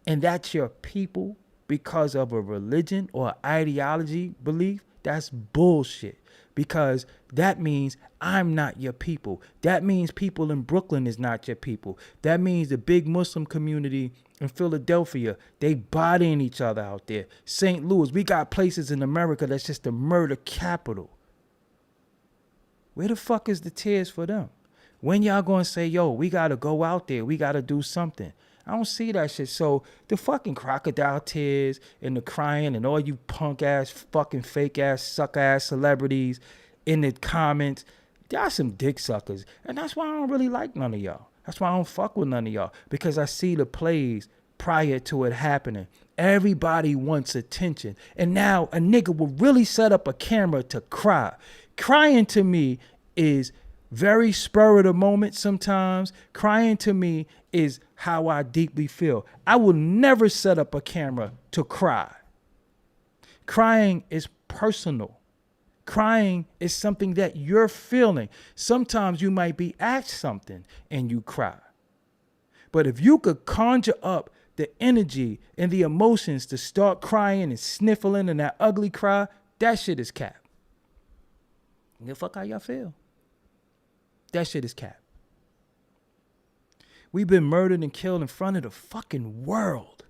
A: and that's your people because of a religion or ideology belief, that's bullshit. Because that means I'm not your people. That means people in Brooklyn is not your people. That means the big Muslim community in Philadelphia, they bodying each other out there. St. Louis, we got places in America that's just the murder capital. Where the fuck is the tears for them? When y'all gonna say, yo, we gotta go out there, we gotta do something? I don't see that shit. So the fucking crocodile tears and the crying and all you punk ass, fucking fake ass, suck ass celebrities in the comments, y'all some dick suckers. And that's why I don't really like none of y'all. That's why I don't fuck with none of y'all. Because I see the plays prior to it happening. Everybody wants attention. And now a nigga will really set up a camera to cry. Crying to me is very spur of the moment sometimes. Crying to me is how I deeply feel. I will never set up a camera to cry. Crying is personal. Crying is something that you're feeling. Sometimes you might be asked something and you cry. But if you could conjure up the energy and the emotions to start crying and sniffling and that ugly cry, that shit is cap. Give a fuck how y'all feel. That shit is cap. We've been murdered and killed in front of the fucking world.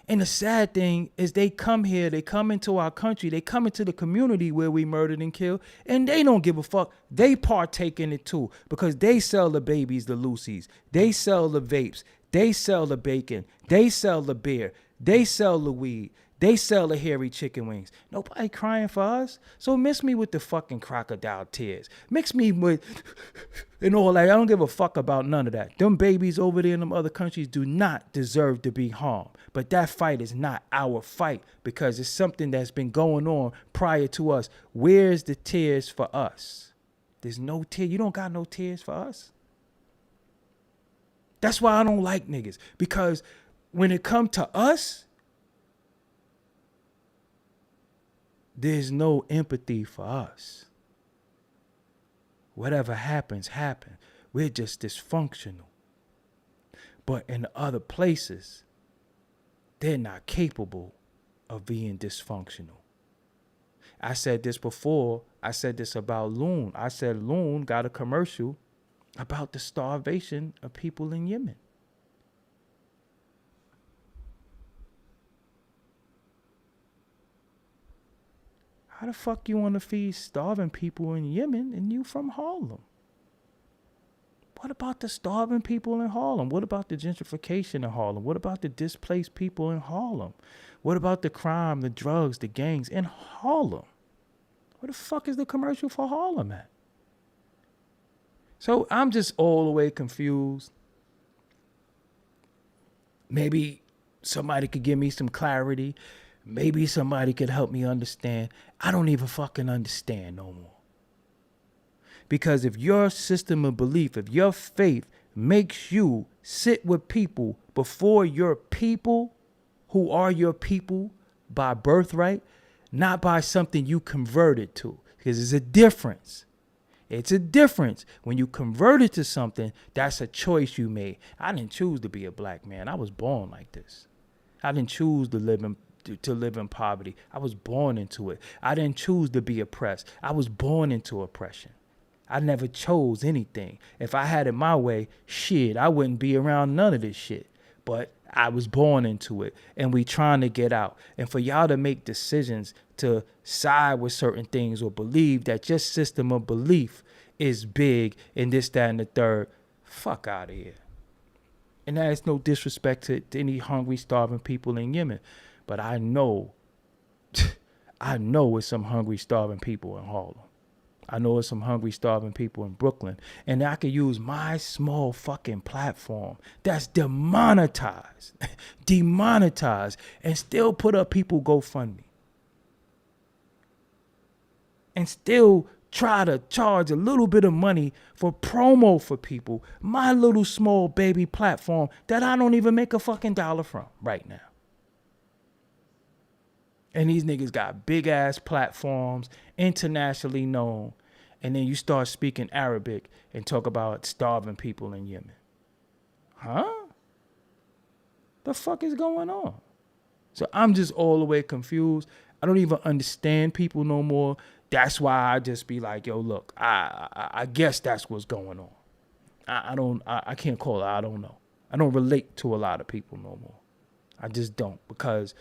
A: And the sad thing is they come here, they come into our country, they come into the community where we murdered and killed, and they don't give a fuck. They partake in it too because they sell the babies, the Lucy's. They sell the vapes. They sell the bacon. They sell the beer. They sell the weed. They sell the hairy chicken wings. Nobody crying for us. So mix me with the fucking crocodile tears. Mix me with and all that. I don't give a fuck about none of that. Them babies over there in them other countries do not deserve to be harmed. But that fight is not our fight because it's something that's been going on prior to us. Where's the tears for us? There's no tear. You don't got no tears for us. That's why I don't like niggas. Because when it come to us, there's no empathy for us. Whatever happens, happens. We're just dysfunctional. But in other places, they're not capable of being dysfunctional. I said this before. I said this about Loon. I said Loon got a commercial about the starvation of people in Yemen. How the fuck you want to feed starving people in Yemen and you from Harlem? What about the starving people in Harlem? What about the gentrification in Harlem? What about the displaced people in Harlem? What about the crime, the drugs, the gangs in Harlem? Where the fuck is the commercial for Harlem at? So I'm just all the way confused. Maybe somebody could give me some clarity. Maybe somebody could help me understand. I don't even fucking understand no more. Because if your system of belief, if your faith makes you sit with people before your people who are your people by birthright, not by something you converted to, because it's a difference. It's a difference. When you converted to something, that's a choice you made. I didn't choose to be a black man. I was born like this. I didn't choose to live in poverty. I was born into it. I didn't choose to be oppressed. I was born into oppression. I never chose anything. If I had it my way, shit, I wouldn't be around none of this shit. But I was born into it, and we trying to get out. And for y'all to make decisions to side with certain things or believe that your system of belief is big and this, that, and the third, fuck out of here. And that is no disrespect to any hungry, starving people in Yemen. But I know it's some hungry, starving people in Harlem. I know it's some hungry, starving people in Brooklyn. And I could use my small fucking platform that's demonetized, and still put up people GoFundMe. And still try to charge a little bit of money for promo for people. My little small baby platform that I don't even make a fucking dollar from right now. And these niggas got big ass platforms, internationally known. And then you start speaking Arabic and talk about starving people in Yemen. Huh? The fuck is going on? So I'm just all the way confused. I don't even understand people no more. That's why I just be like, yo, look, I guess that's what's going on. I can't call it. I don't know. I don't relate to a lot of people no more. I just don't, because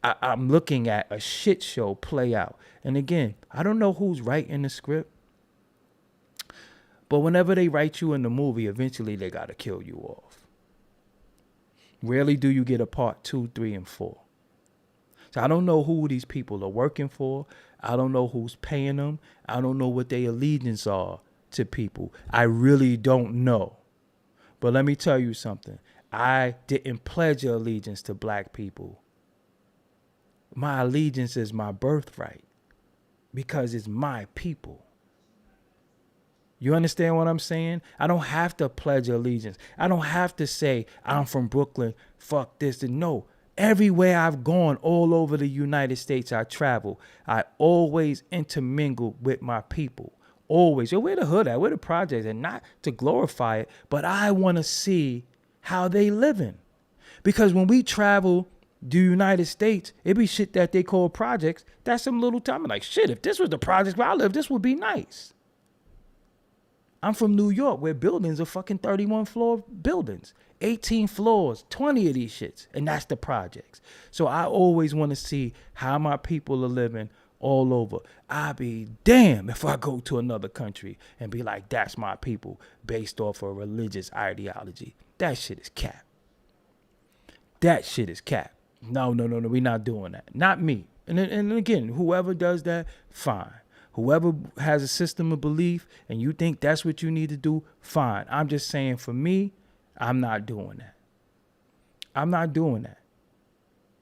A: I'm looking at a shit show play out. And again, I don't know who's writing the script, but whenever they write you in the movie, eventually they got to kill you off. Rarely do you get a part 2, 3, and 4. So I don't know who these people are working for. I don't know who's paying them. I don't know what their allegiance are to people. I really don't know. But let me tell you something. I didn't pledge allegiance to black people. My allegiance is my birthright because it's my people. You understand what I'm saying? I don't have to pledge allegiance. I don't have to say I'm from Brooklyn, fuck this. And no, everywhere I've gone all over the United States I travel, I always intermingle with my people. Always. Yo, where the hood at? Where the projects? And not to glorify it, but I want to see how they living. Because when we travel the United States, it be shit that they call projects. That's some little time. I'm like, shit, if this was the projects where I live, this would be nice. I'm from New York, where buildings are fucking 31 floor buildings, 18 floors, 20 of these shits. And that's the projects. So I always want to see how my people are living all over. I'd be damn if I go to another country and be like, that's my people based off of religious ideology. That shit is cap. That shit is cap. No, we're not doing that. Not me. And again, whoever does that, fine. Whoever has a system of belief and you think that's what you need to do, fine. I'm just saying, for me, I'm not doing that. I'm not doing that.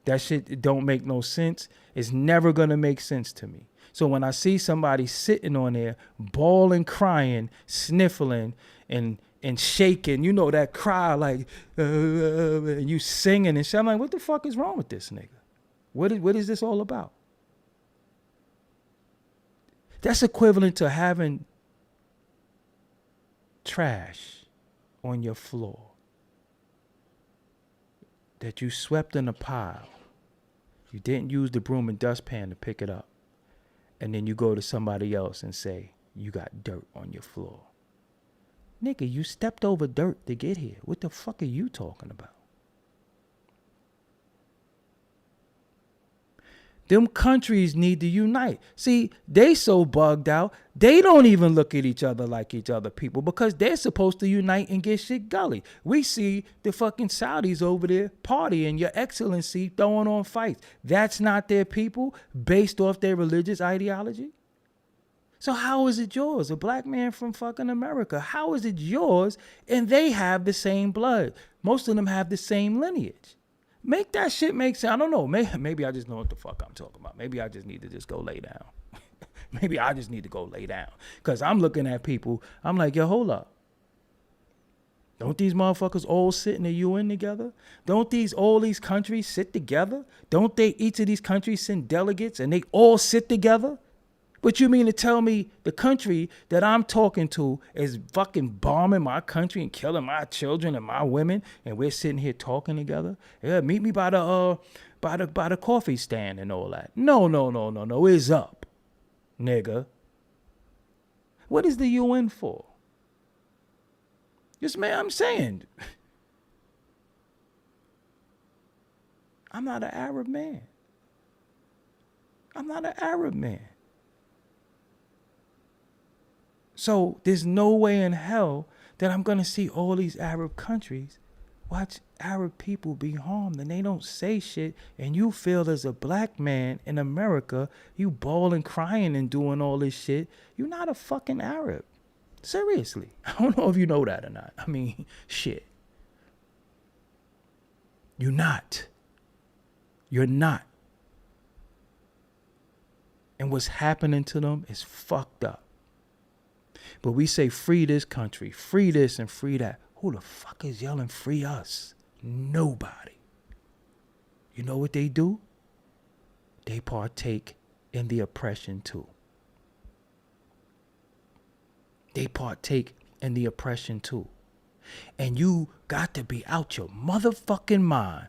A: That shit don't make no sense. It's never going to make sense to me. So when I see somebody sitting on there, bawling, crying, sniffling, and shaking, you know, that cry like, and you singing and shit, I'm like, what the fuck is wrong with this nigga? What is this all about? That's equivalent to having trash on your floor that you swept in a pile. You didn't use the broom and dustpan to pick it up. And then you go to somebody else and say, you got dirt on your floor. Nigga, you stepped over dirt to get here. What the fuck are you talking about? Them countries need to unite. See, they so bugged out, they don't even look at each other like each other people because they're supposed to unite and get shit gully. We see the fucking Saudis over there partying, your excellency, throwing on fights. That's not their people based off their religious ideology. So how is it yours? A black man from fucking America. How is it yours and they have the same blood? Most of them have the same lineage. Make that shit make sense. I don't know. Maybe I just know what the fuck I'm talking about. Maybe I just need to just go lay down. Maybe I just need to go lay down. Because I'm looking at people. I'm like, yo, hold up. Don't these motherfuckers all sit in the UN together? Don't all these countries sit together? Don't each of these countries send delegates and they all sit together? But you mean to tell me the country that I'm talking to is fucking bombing my country and killing my children and my women, and we're sitting here talking together? Yeah, meet me by the coffee stand and all that. No. It's up, nigga. What is the UN for? Yes, man, I'm saying. I'm not an Arab man. I'm not an Arab man. So there's no way in hell that I'm going to see all these Arab countries watch Arab people be harmed and they don't say shit, and you feel as a black man in America, you bawling, crying and doing all this shit. You're not a fucking Arab. Seriously. I don't know if you know that or not. I mean, shit. You're not. You're not. And what's happening to them is fucked up. But we say free this country, free this and free that. Who the fuck is yelling free us? Nobody. You know what they do? They partake in the oppression too. They partake in the oppression too. And you got to be out your motherfucking mind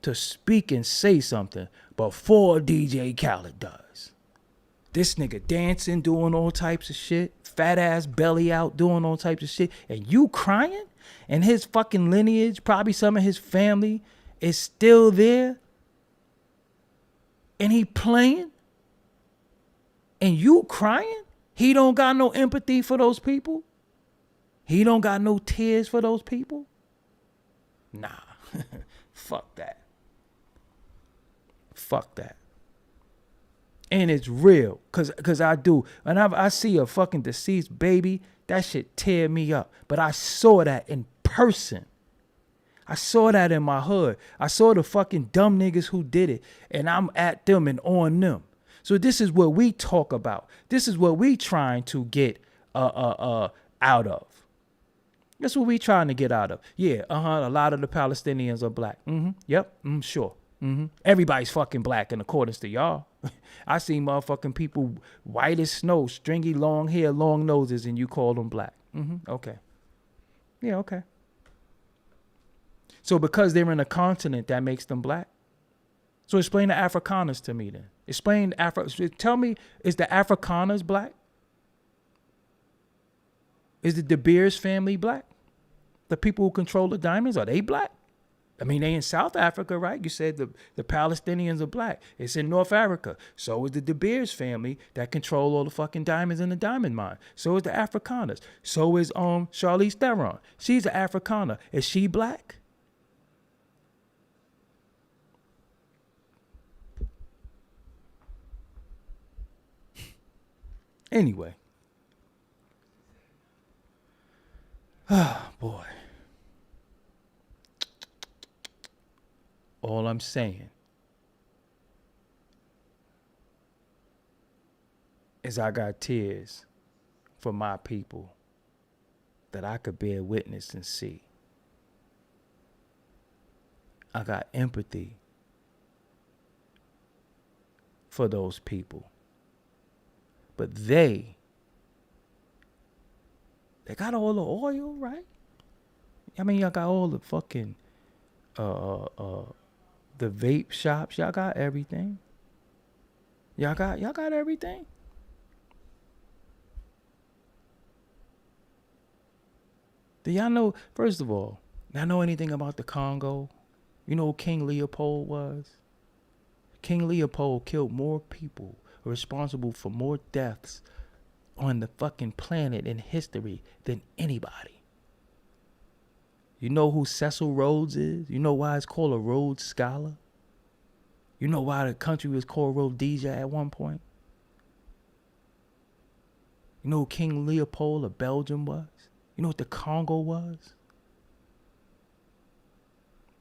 A: to speak and say something before DJ Khaled does. This nigga dancing, doing all types of shit, fat ass belly out, doing all types of shit, and you crying? And his fucking lineage, probably some of his family, is still there? And he playing? And you crying? He don't got no empathy for those people? He don't got no tears for those people? Nah. Fuck that. Fuck that. And it's real, cause I do. And I see a fucking deceased baby, that shit tear me up. But I saw that in person. I saw that in my hood. I saw the fucking dumb niggas who did it, and I'm at them and on them. So this is what we talk about. This is what we trying to get out of. That's what we trying to get out of. Yeah, a lot of the Palestinians are black. Yep, sure. Everybody's fucking black in accordance to y'all. I see motherfucking people white as snow, stringy long hair, long noses, and you call them black. Okay. Yeah, okay. So because they're in a continent, that makes them black? So explain the Afrikaners to me then. Tell me, is the Afrikaners black? Is the De Beers family black? The people who control the diamonds, are they black? I mean, they in South Africa, right? You said the Palestinians are black. It's in North Africa. So is the De Beers family that control all the fucking diamonds in the diamond mine. So is the Afrikaners. So is Charlize Theron. She's an Afrikaner. Is she black? Anyway. Oh, boy. All I'm saying is I got tears for my people that I could bear witness and see. I got empathy for those people. But they got all the oil, right? I mean, y'all got all the fucking the vape shops. Y'all got everything. Y'all got everything. Do y'all know, first of all, y'all know anything about the Congo? You know who King Leopold was? King Leopold killed more people, responsible for more deaths on the fucking planet in history than anybody. You know who Cecil Rhodes is? You know why it's called a Rhodes Scholar? You know why the country was called Rhodesia at one point? You know who King Leopold of Belgium was? You know what the Congo was?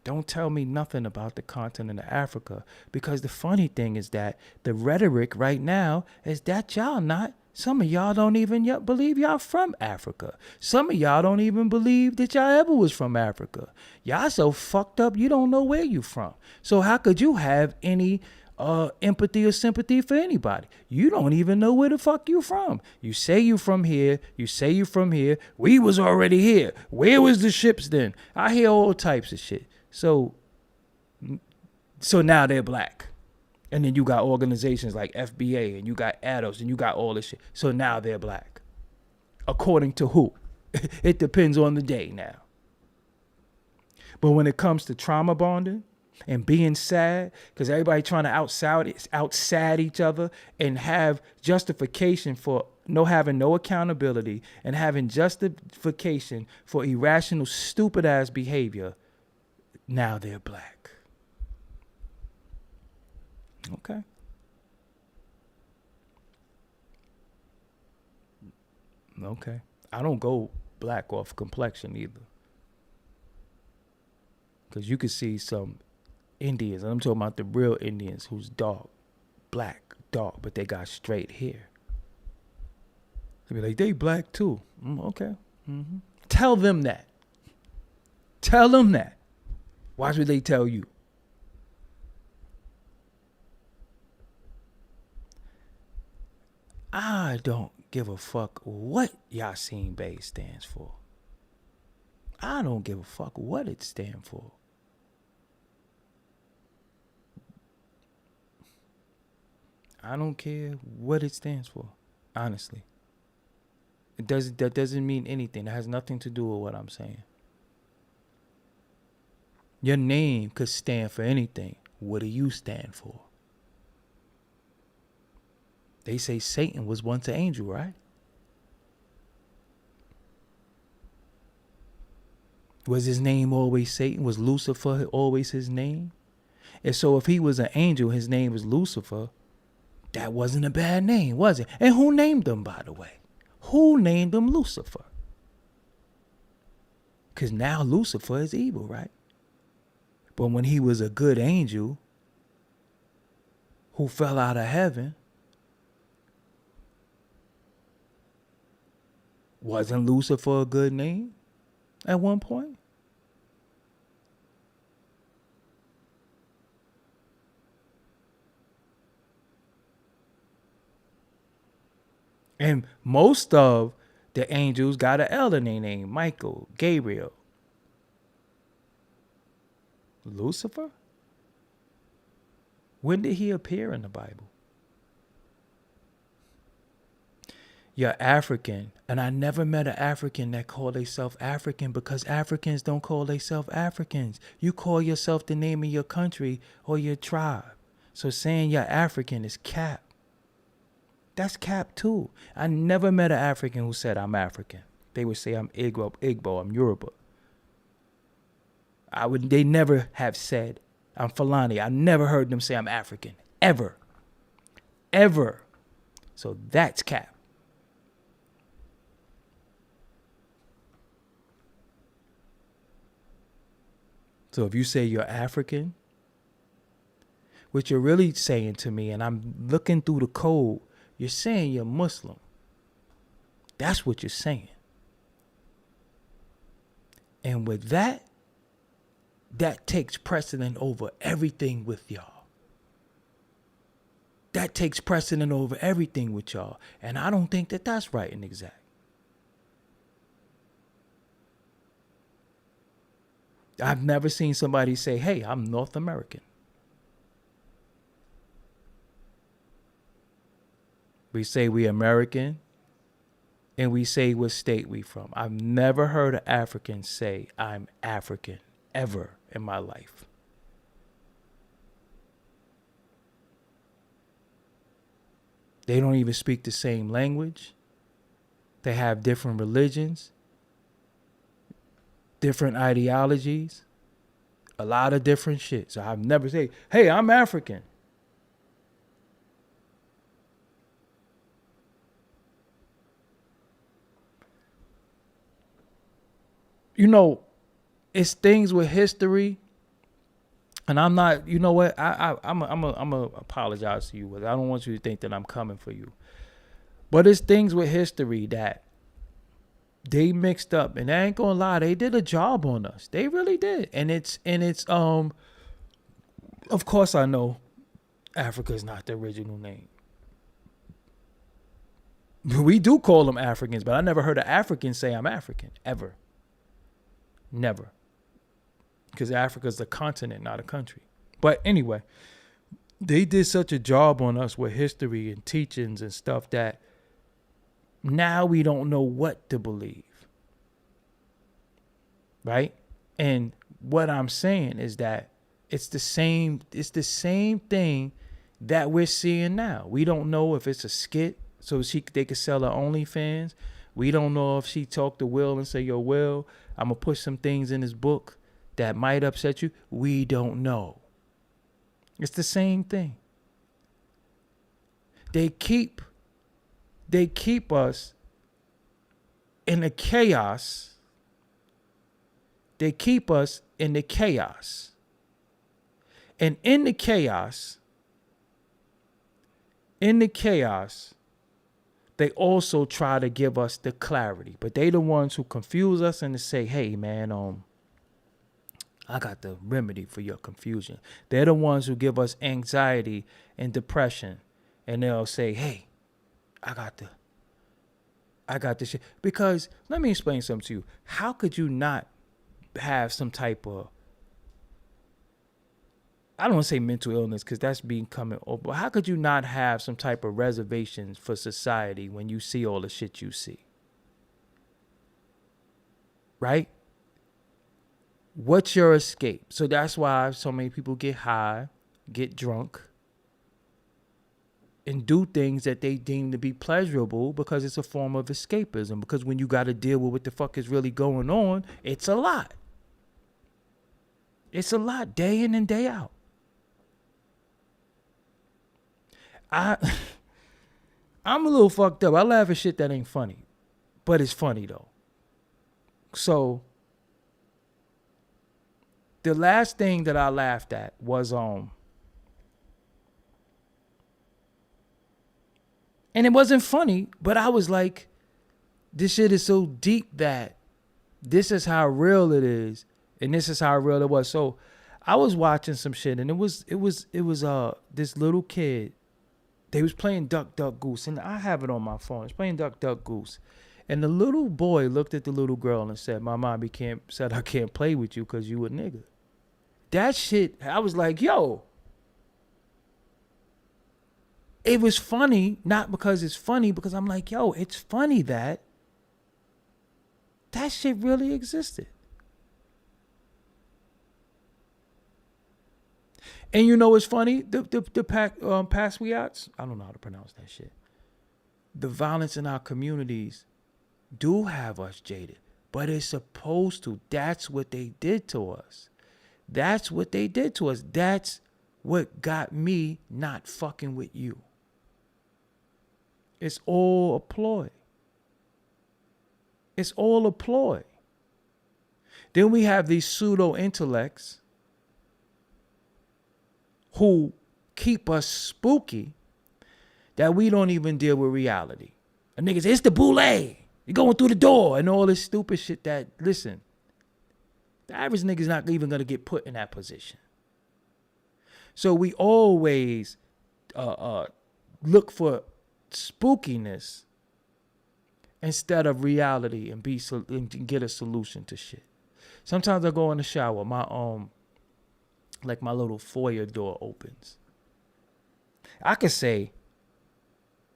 A: Don't tell me nothing about the continent of Africa, because the funny thing is that the rhetoric right now is that y'all not. Some of y'all don't even believe y'all from Africa. Some of y'all don't even believe that y'all ever was from Africa. Y'all so fucked up you don't know where you from. So how could you have any empathy or sympathy for anybody? You don't even know where the fuck you from. You say you from here. You say you from here. We was already here. Where was the ships then? I hear all types of shit. So now they're black. And then you got organizations like FBA, and you got ADOS, and you got all this shit. So now they're black. According to who? It depends on the day now. But when it comes to trauma bonding, and being sad because everybody trying to outside each other and have justification for having no accountability and having justification for irrational, stupid ass behavior. Now they're black. Okay. Okay. I don't go black off complexion either. Because you could see some Indians, and I'm talking about the real Indians who's dark, black, dark, but they got straight hair. They be like, they black too. Okay. Mm-hmm. Tell them that. Tell them that. Watch what they tell you. I don't give a fuck what Yasin Bey stands for. I don't give a fuck what it stands for. I don't care what it stands for, honestly. That doesn't mean anything. It has nothing to do with what I'm saying. Your name could stand for anything. What do you stand for? They say Satan was once an angel, right? Was his name always Satan? Was Lucifer always his name? And so if he was an angel, his name was Lucifer, that wasn't a bad name, was it? And who named him, by the way? Who named him Lucifer? Because now Lucifer is evil, right? But when he was a good angel who fell out of heaven, wasn't Lucifer a good name at one point? And most of the angels got an L in their name. Michael, Gabriel. Lucifer? When did he appear in the Bible? You're African. And I never met an African that called themselves African, because Africans don't call themselves Africans. You call yourself the name of your country or your tribe. So saying you're African is cap. That's cap too. I never met an African who said I'm African. They would say I'm Igbo, I'm Yoruba. They never have said I'm Fulani. I never heard them say I'm African. Ever. Ever. So that's cap. So if you say you're African, what you're really saying to me, and I'm looking through the code, you're saying you're Muslim. That's what you're saying. And with that takes precedent over everything with y'all. That takes precedent over everything with y'all. And I don't think that that's right and exact. I've never seen somebody say, hey, I'm North American. We say we American, and we say what state we from. I've never heard an African say I'm African ever in my life. They don't even speak the same language. They have different religions, different ideologies, a lot of different shit. So I've never said, hey, I'm African. You know, it's things with history, and I'm not. You know what? I'm a apologize to you. I don't want you to think that I'm coming for you. But it's things with history that they mixed up, and I ain't gonna lie, they did a job on us. They really did, and it's of course I know Africa is not the original name. We do call them Africans, but I never heard an African say I'm African ever. Never. Because Africa's a continent, not a country. But anyway, they did such a job on us with history and teachings and stuff that now we don't know what to believe. Right? And what I'm saying is that It's the same thing that we're seeing now. We don't know if it's a skit so they could sell her OnlyFans. We don't know if she talked to Will and say, yo, Will, I'm going to put some things in his book that might upset you. We don't know. It's the same thing. They keep us in the chaos. They keep us in the chaos. And in the chaos, they also try to give us the clarity. But they the ones who confuse us and to say, hey, man, I got the remedy for your confusion. They're the ones who give us anxiety and depression. And they'll say, hey, I got this shit. Because let me explain something to you. How could you not have some type of, I don't want to say mental illness because that's becoming over, but how could you not have some type of reservations for society when you see all the shit you see? Right? What's your escape? So that's why so many people get high, get drunk, and do things that they deem to be pleasurable because it's a form of escapism. Because when you got to deal with what the fuck is really going on, it's a lot. It's a lot day in and day out. I'm a little fucked up. I laugh at shit that ain't funny, but it's funny though. So the last thing that I laughed at was and it wasn't funny, but I was like, this shit is so deep that this is how real it is, and this is how real it was. So I was watching some shit, and it was this little kid. They was playing Duck, Duck, Goose, and I have it on my phone. It's playing Duck, Duck, Goose. And the little boy looked at the little girl and said, my mom said I can't play with you because you a nigga. That shit, I was like, yo. It was funny, not because it's funny, because I'm like, yo, it's funny that shit really existed. And you know what's funny? The Passwiats, I don't know how to pronounce that shit. The violence in our communities do have us jaded, but it's supposed to. That's what they did to us. That's what they did to us. That's what got me not fucking with you. It's all a ploy. It's all a ploy. Then we have these pseudo intellects who keep us spooky that we don't even deal with reality. A nigga says, it's the boule. You're going through the door and all this stupid shit that, listen, the average nigga's not even going to get put in that position. So we always look for spookiness instead of reality and get a solution to shit. Sometimes I go in the shower, my little foyer door opens. I could say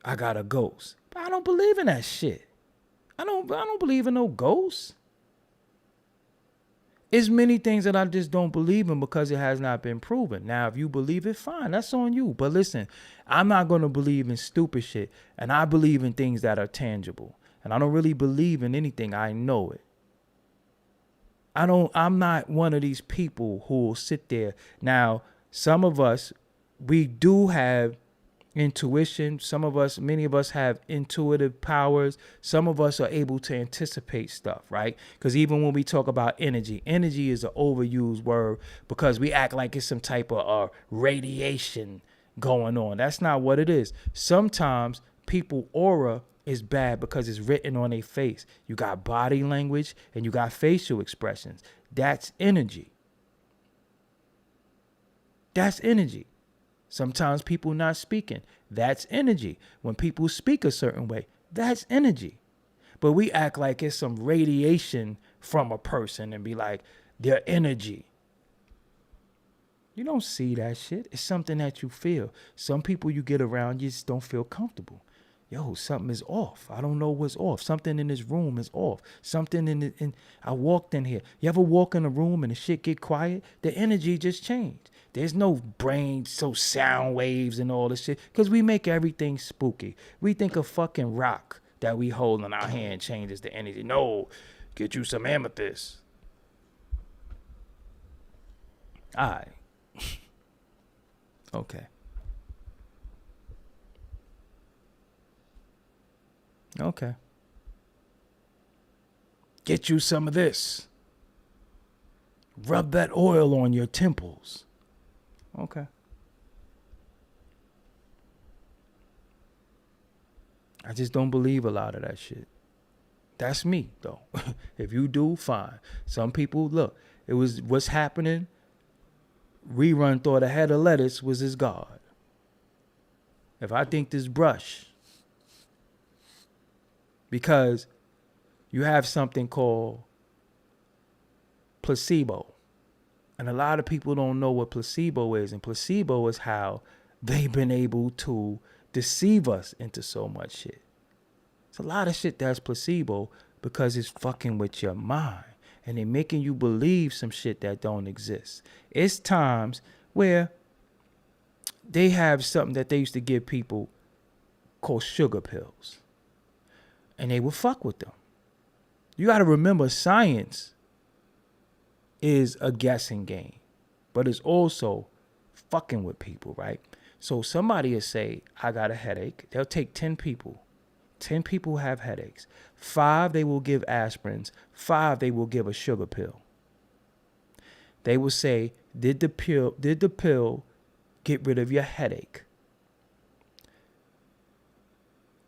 A: I got a ghost, but I don't believe in that shit. I don't believe in no ghosts. It's many things that I just don't believe in because it has not been proven. Now, if you believe it, fine, that's on you. But listen, I'm not going to believe in stupid shit, and I believe in things that are tangible. And I don't really believe in anything. I know it. I'm not one of these people who will sit there. Now, some of us, we do have intuition. Many of us have intuitive powers. Some of us are able to anticipate stuff, right? Because even when we talk about energy is an overused word because we act like it's some type of radiation going on. That's not what it is. Sometimes people aura is bad because it's written on their face. You got body language and you got facial expressions. That's energy. That's energy. Sometimes people not speaking. That's energy. When people speak a certain way, that's energy. But we act like it's some radiation from a person and be like, their energy. You don't see that shit. It's something that you feel. Some people you get around, you just don't feel comfortable. yo, something is off. I don't know what's off. Something in this room is off. Something in I walked in here. You ever walk in a room and the shit get quiet? The energy just changed. There's no brain, so sound waves and all this shit. Because we make everything spooky. We think a fucking rock that we hold in our hand changes the energy. No, get you some amethyst. All right. Okay. Okay. Get you some of this. Rub that oil on your temples. Okay. I just don't believe a lot of that shit. That's me, though. If you do, fine. Some people, look, it was what's happening. Rerun thought a head of lettuce was his God. If I think this brush, because you have something called placebo. And a lot of people don't know what placebo is. And placebo is how they've been able to deceive us into so much shit. It's a lot of shit that's placebo because it's fucking with your mind. And they're making you believe some shit that don't exist. It's times where they have something that they used to give people called sugar pills. And they will fuck with them. You got to remember, science is a guessing game, but it's also fucking with people, right? So somebody will say, I got a headache. They'll take 10 people. 10 people have headaches. 5, they will give aspirins. 5, they will give a sugar pill. They will say, did the pill get rid of your headache?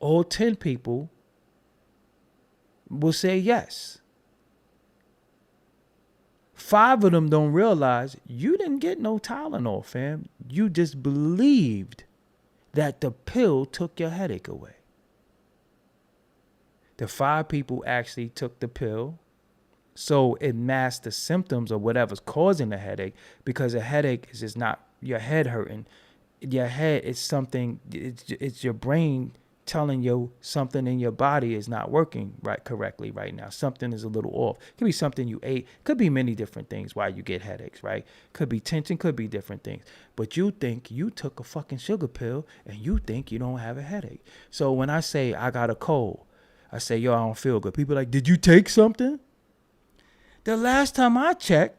A: All 10 people will say yes. 5 of them don't realize you didn't get no Tylenol, fam. You just believed that the pill took your headache away. The 5 people actually took the pill, so it masked the symptoms of whatever's causing the headache, because a headache is just not your head hurting. Your head is something, it's your brain telling you something in your body is not working correctly right now. Something is a little off. Could be something you ate. Could be many different things why you get headaches, right? Could be tension. Could be different things. But you think you took a fucking sugar pill and you think you don't have a headache. So when I say I got a cold, I say, yo, I don't feel good. People are like, did you take something? The last time I checked,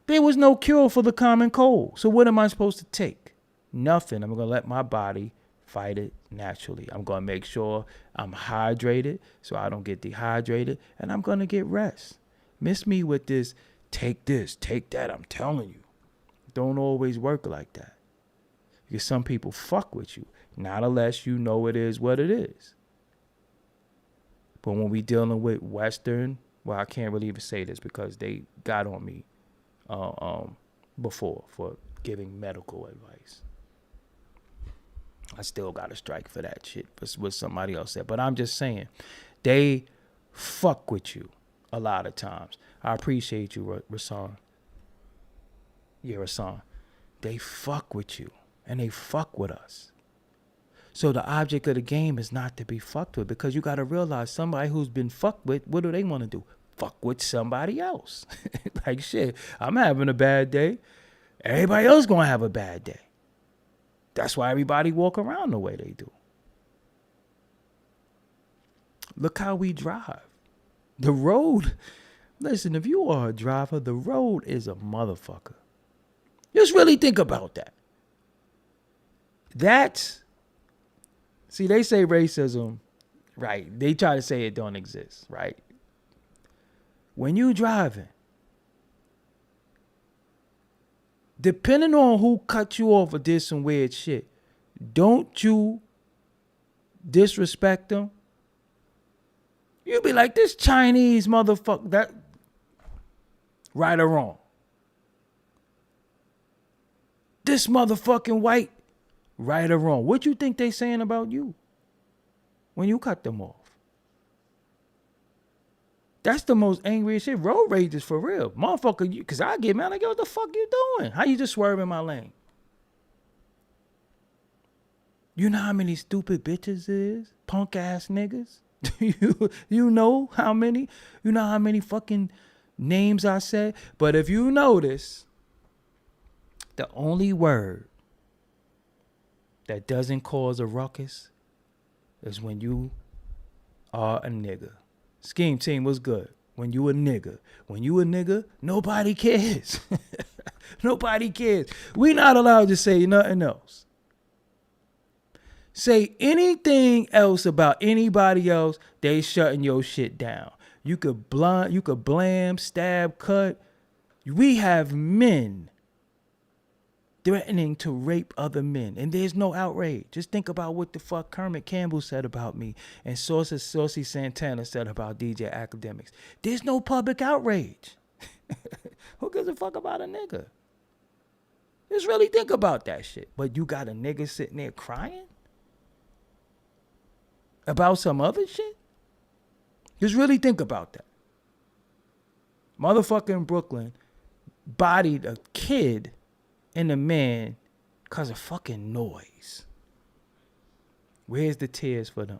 A: there was no cure for the common cold. So what am I supposed to take? Nothing. I'm going to let my body fight it naturally. I'm going to make sure I'm hydrated so I don't get dehydrated, and I'm going to get rest. Miss me with this, take that. I'm telling you. Don't always work like that. Because some people fuck with you, not unless you know it is what it is. But when we dealing with Western, well, I can't really even say this because they got on me before for giving medical advice. I still got a strike for that shit. That's what somebody else said. But I'm just saying, they fuck with you a lot of times. I appreciate you, Rasan. Yeah, Rasan. They fuck with you, and they fuck with us. So the object of the game is not to be fucked with, because you got to realize somebody who's been fucked with, what do they want to do? Fuck with somebody else. Like, shit, I'm having a bad day. Everybody else going to have a bad day. That's why everybody walk around the way they do. Look how we drive. The road, listen, if you are a driver, the road is a motherfucker. Just really think about that. See, they say racism, right? They try to say it don't exist, right? When you driving, depending on who cut you off or did some weird shit, don't you disrespect them. You be like, this Chinese motherfucker, that right or wrong. This motherfucking white, right or wrong. What you think they saying about you when you cut them off? That's the most angriest shit. Road rage is for real. Motherfucker, because I get mad like, yo, what the fuck you doing? How you just swerve in my lane? You know how many stupid bitches is? Punk ass niggas? you know how many? You know how many fucking names I said? But if you notice, the only word that doesn't cause a ruckus is when you are a nigga. Scheme team was good. When you a nigga. When you a nigga, nobody cares. Nobody cares. We not allowed to say nothing else. Say anything else about anybody else, they shutting your shit down. You could blam, stab, cut. We have men threatening to rape other men, and there's no outrage. Just think about what the fuck Kermit Campbell said about me and Saucy Santana said about DJ Academics. There's no public outrage. Who gives a fuck about a nigga? Just really think about that shit. But you got a nigga sitting there crying about some other shit? Just really think about that. Motherfucking Brooklyn bodied a kid and a man because of fucking noise. Where's the tears for them?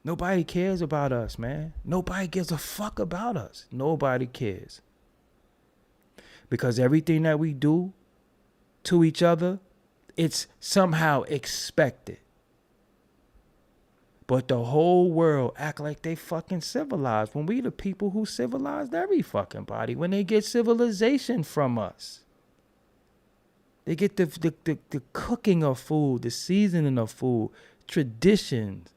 A: Nobody cares about us, man. Nobody gives a fuck about us. Nobody cares. Because everything that we do to each other, it's somehow expected. But the whole world act like they fucking civilized when we the people who civilized every fucking body. When they get civilization from us. They get the cooking of food, the seasoning of food, traditions,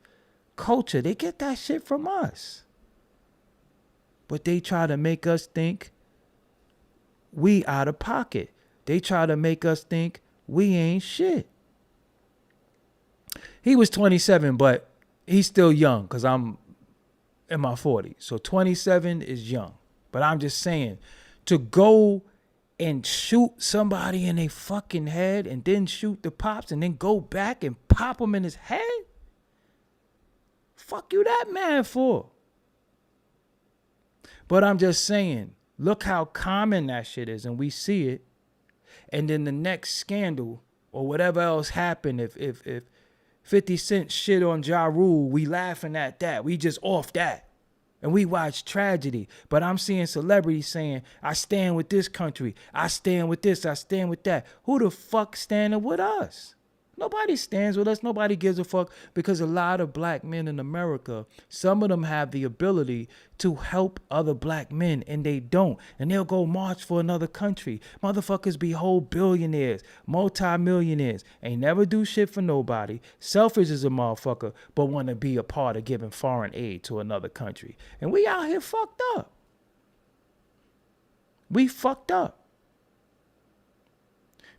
A: culture. They get that shit from us. But they try to make us think we out of pocket. They try to make us think we ain't shit. He was 27, but he's still young because I'm in my 40s. So 27 is young. But I'm just saying, to go and shoot somebody in their fucking head and then shoot the pops and then go back and pop him in his head? Fuck you that man for? But I'm just saying, look how common that shit is, and we see it. And then the next scandal or whatever else happened, if 50 Cent shit on Ja Rule, we laughing at that. We just off that. And we watch tragedy. But I'm seeing celebrities saying, I stand with this country. I stand with this. I stand with that. Who the fuck standing with us? Nobody stands with us. Nobody gives a fuck, because a lot of black men in America, some of them have the ability to help other black men, and they don't. And they'll go march for another country. Motherfuckers be whole billionaires, multi-millionaires, ain't never do shit for nobody, selfish as a motherfucker, but want to be a part of giving foreign aid to another country. And we out here fucked up. We fucked up.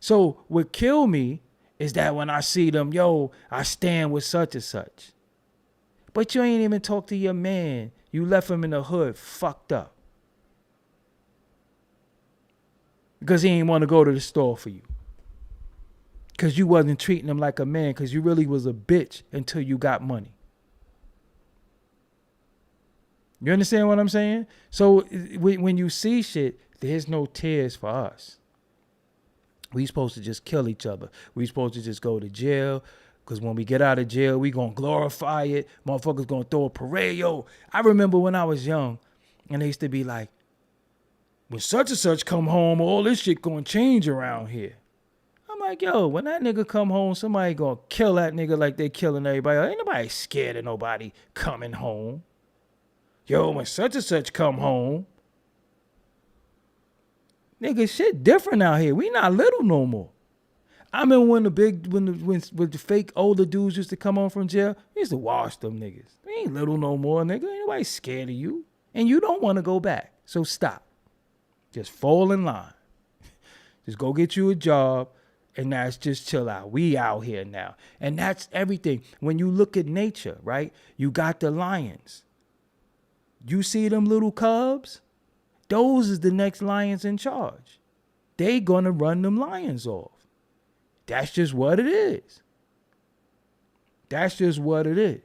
A: So what killed me is that when I see them, yo, I stand with such and such. But you ain't even talk to your man. You left him in the hood fucked up. Because he ain't want to go to the store for you. Because you wasn't treating him like a man, because you really was a bitch until you got money. You understand what I'm saying? So when you see shit, there's no tears for us. We supposed to just kill each other. We supposed to just go to jail. Because when we get out of jail, we going to glorify it. Motherfuckers going to throw a parade. Yo, I remember when I was young, and they used to be like, when such and such come home, all this shit going to change around here. I'm like, yo, when that nigga come home, somebody going to kill that nigga like they killing everybody. Ain't nobody scared of nobody coming home. Yo, when such and such come home, nigga, shit different out here. We not little no more. I remember when the fake older dudes used to come home from jail, we used to wash them niggas. We ain't little no more, nigga. Ain't nobody scared of you. And you don't want to go back. So stop. Just fall in line. Just go get you a job, and that's just chill out. We out here now. And that's everything. When you look at nature, right? You got the lions. You see them little cubs? Those is the next lions in charge. They gonna run them lions off. That's just what it is. That's just what it is.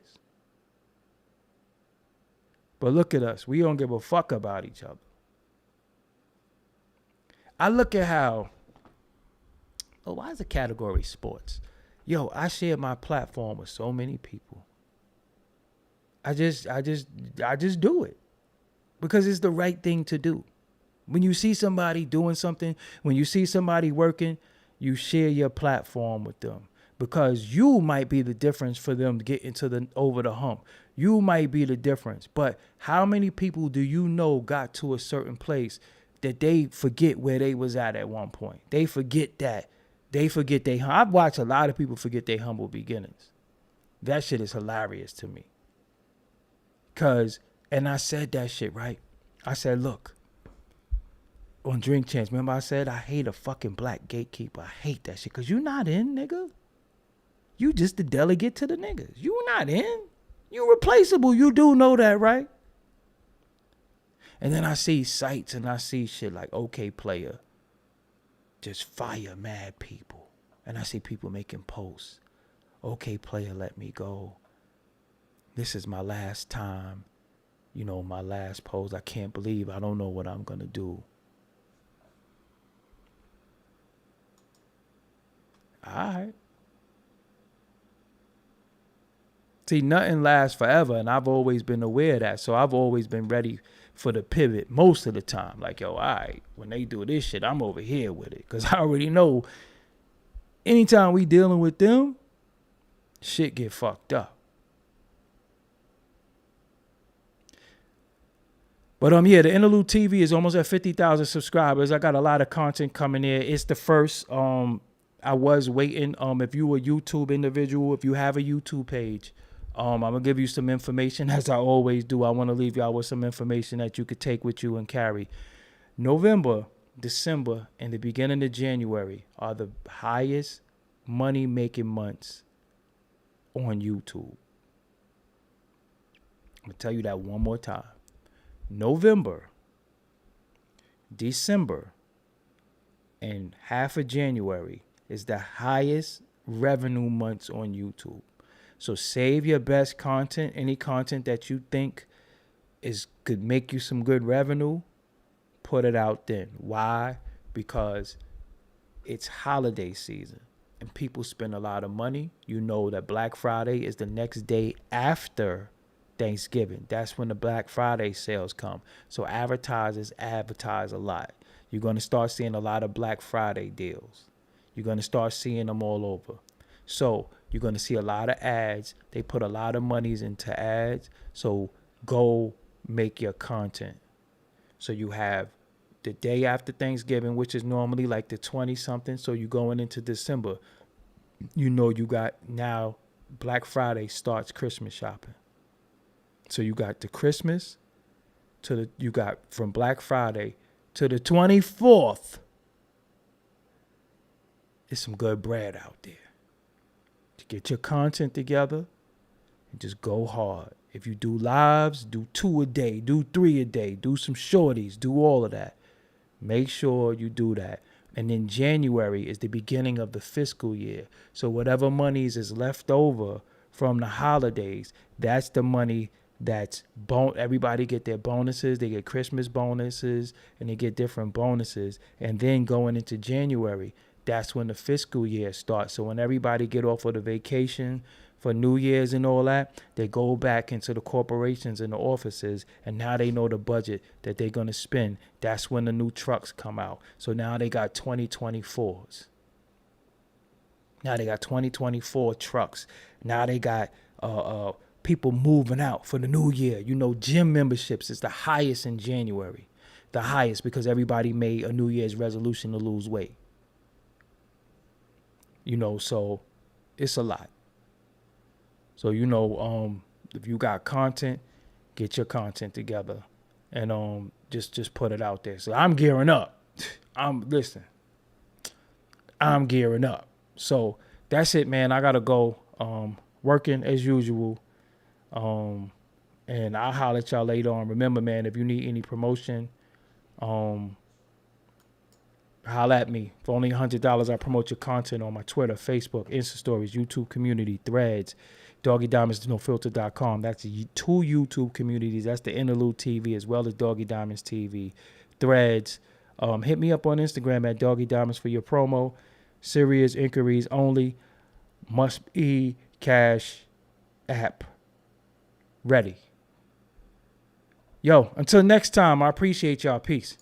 A: But look at us. We don't give a fuck about each other. I look at how Oh, why is the category sports? Yo, I share my platform with so many people. I just do it because it's the right thing to do. When you see somebody doing something, when you see somebody working, you share your platform with them because you might be the difference for them getting over the hump. You might be the difference. But how many people do you know got to a certain place that they forget where they was at one point? They forget that. I've watched a lot of people forget their humble beginnings. That shit is hilarious to me. And I said that shit, right? I said, look, on Drink Champs, remember I said I hate a fucking black gatekeeper. I hate that shit because you not in, nigga. You just the delegate to the niggas. You not in. You replaceable. You do know that, right? And then I see sites and I see shit like OK Player just fire mad people. And I see people making posts. OK Player, let me go. This is my last time. You know, my last post. I can't believe I don't know what I'm going to do. All right. See, nothing lasts forever, and I've always been aware of that. So I've always been ready for the pivot most of the time. Like, yo, all right, when they do this shit, I'm over here with it. Because I already know anytime we dealing with them, shit get fucked up. But yeah, the Interlude TV is almost at 50,000 subscribers. I got a lot of content coming in. It's the first. I was waiting. If you a YouTube individual, if you have a YouTube page, I'm gonna give you some information as I always do. I want to leave y'all with some information that you could take with you and carry. November, December, and the beginning of January are the highest money making months on YouTube. I'm gonna tell you that one more time. November, December, and half of January is the highest revenue months on YouTube. So save your best content, any content that you think could make you some good revenue, put it out then. Why? Because it's holiday season and people spend a lot of money. You know that Black Friday is the next day after Thanksgiving. That's when the Black Friday sales come. So advertisers advertise a lot. You're going to start seeing a lot of Black Friday deals. You're going to start seeing them all over. So you're going to see a lot of ads. They put a lot of monies into ads. So go make your content. So you have the day after Thanksgiving, which is normally like the 20-something. So you're going into December. You know you got now Black Friday starts Christmas shopping. So you got the Christmas you got from Black Friday to the 24th. There's some good bread out there. To get your content together and just go hard. If you do lives, do 2 a day, do 3 a day, do some shorties, do all of that. Make sure you do that. And then January is the beginning of the fiscal year. So whatever monies is left over from the holidays, that's the money that's everybody get their bonuses. They get Christmas bonuses and they get different bonuses. And then going into January, that's when the fiscal year starts. So when everybody get off of the vacation for New Year's and all that, they go back into the corporations and the offices, and now they know the budget that they're going to spend. That's when the new trucks come out. So now they got 2024s. Now they got 2024 trucks. Now they got people moving out for the new year. You know, gym memberships is the highest in January. The highest because everybody made a New Year's resolution to lose weight. You know, so it's a lot. So, you know, if you got content, get your content together and just put it out there. So I'm gearing up. I'm gearing up. So that's it, man. I got to go working as usual. And I'll holler at y'all later on. Remember, man, if you need any promotion, holla at me. For only $100, I promote your content on my Twitter, Facebook, Insta Stories, YouTube community, Threads, DoggieDiamondsNoFilter.com. That's the 2 YouTube communities. That's the Interlude TV as well as Doggie Diamonds TV. Threads. Hit me up on Instagram at Doggie Diamonds for your promo. Serious inquiries only. Must be cash app ready. Yo, until next time, I appreciate y'all. Peace.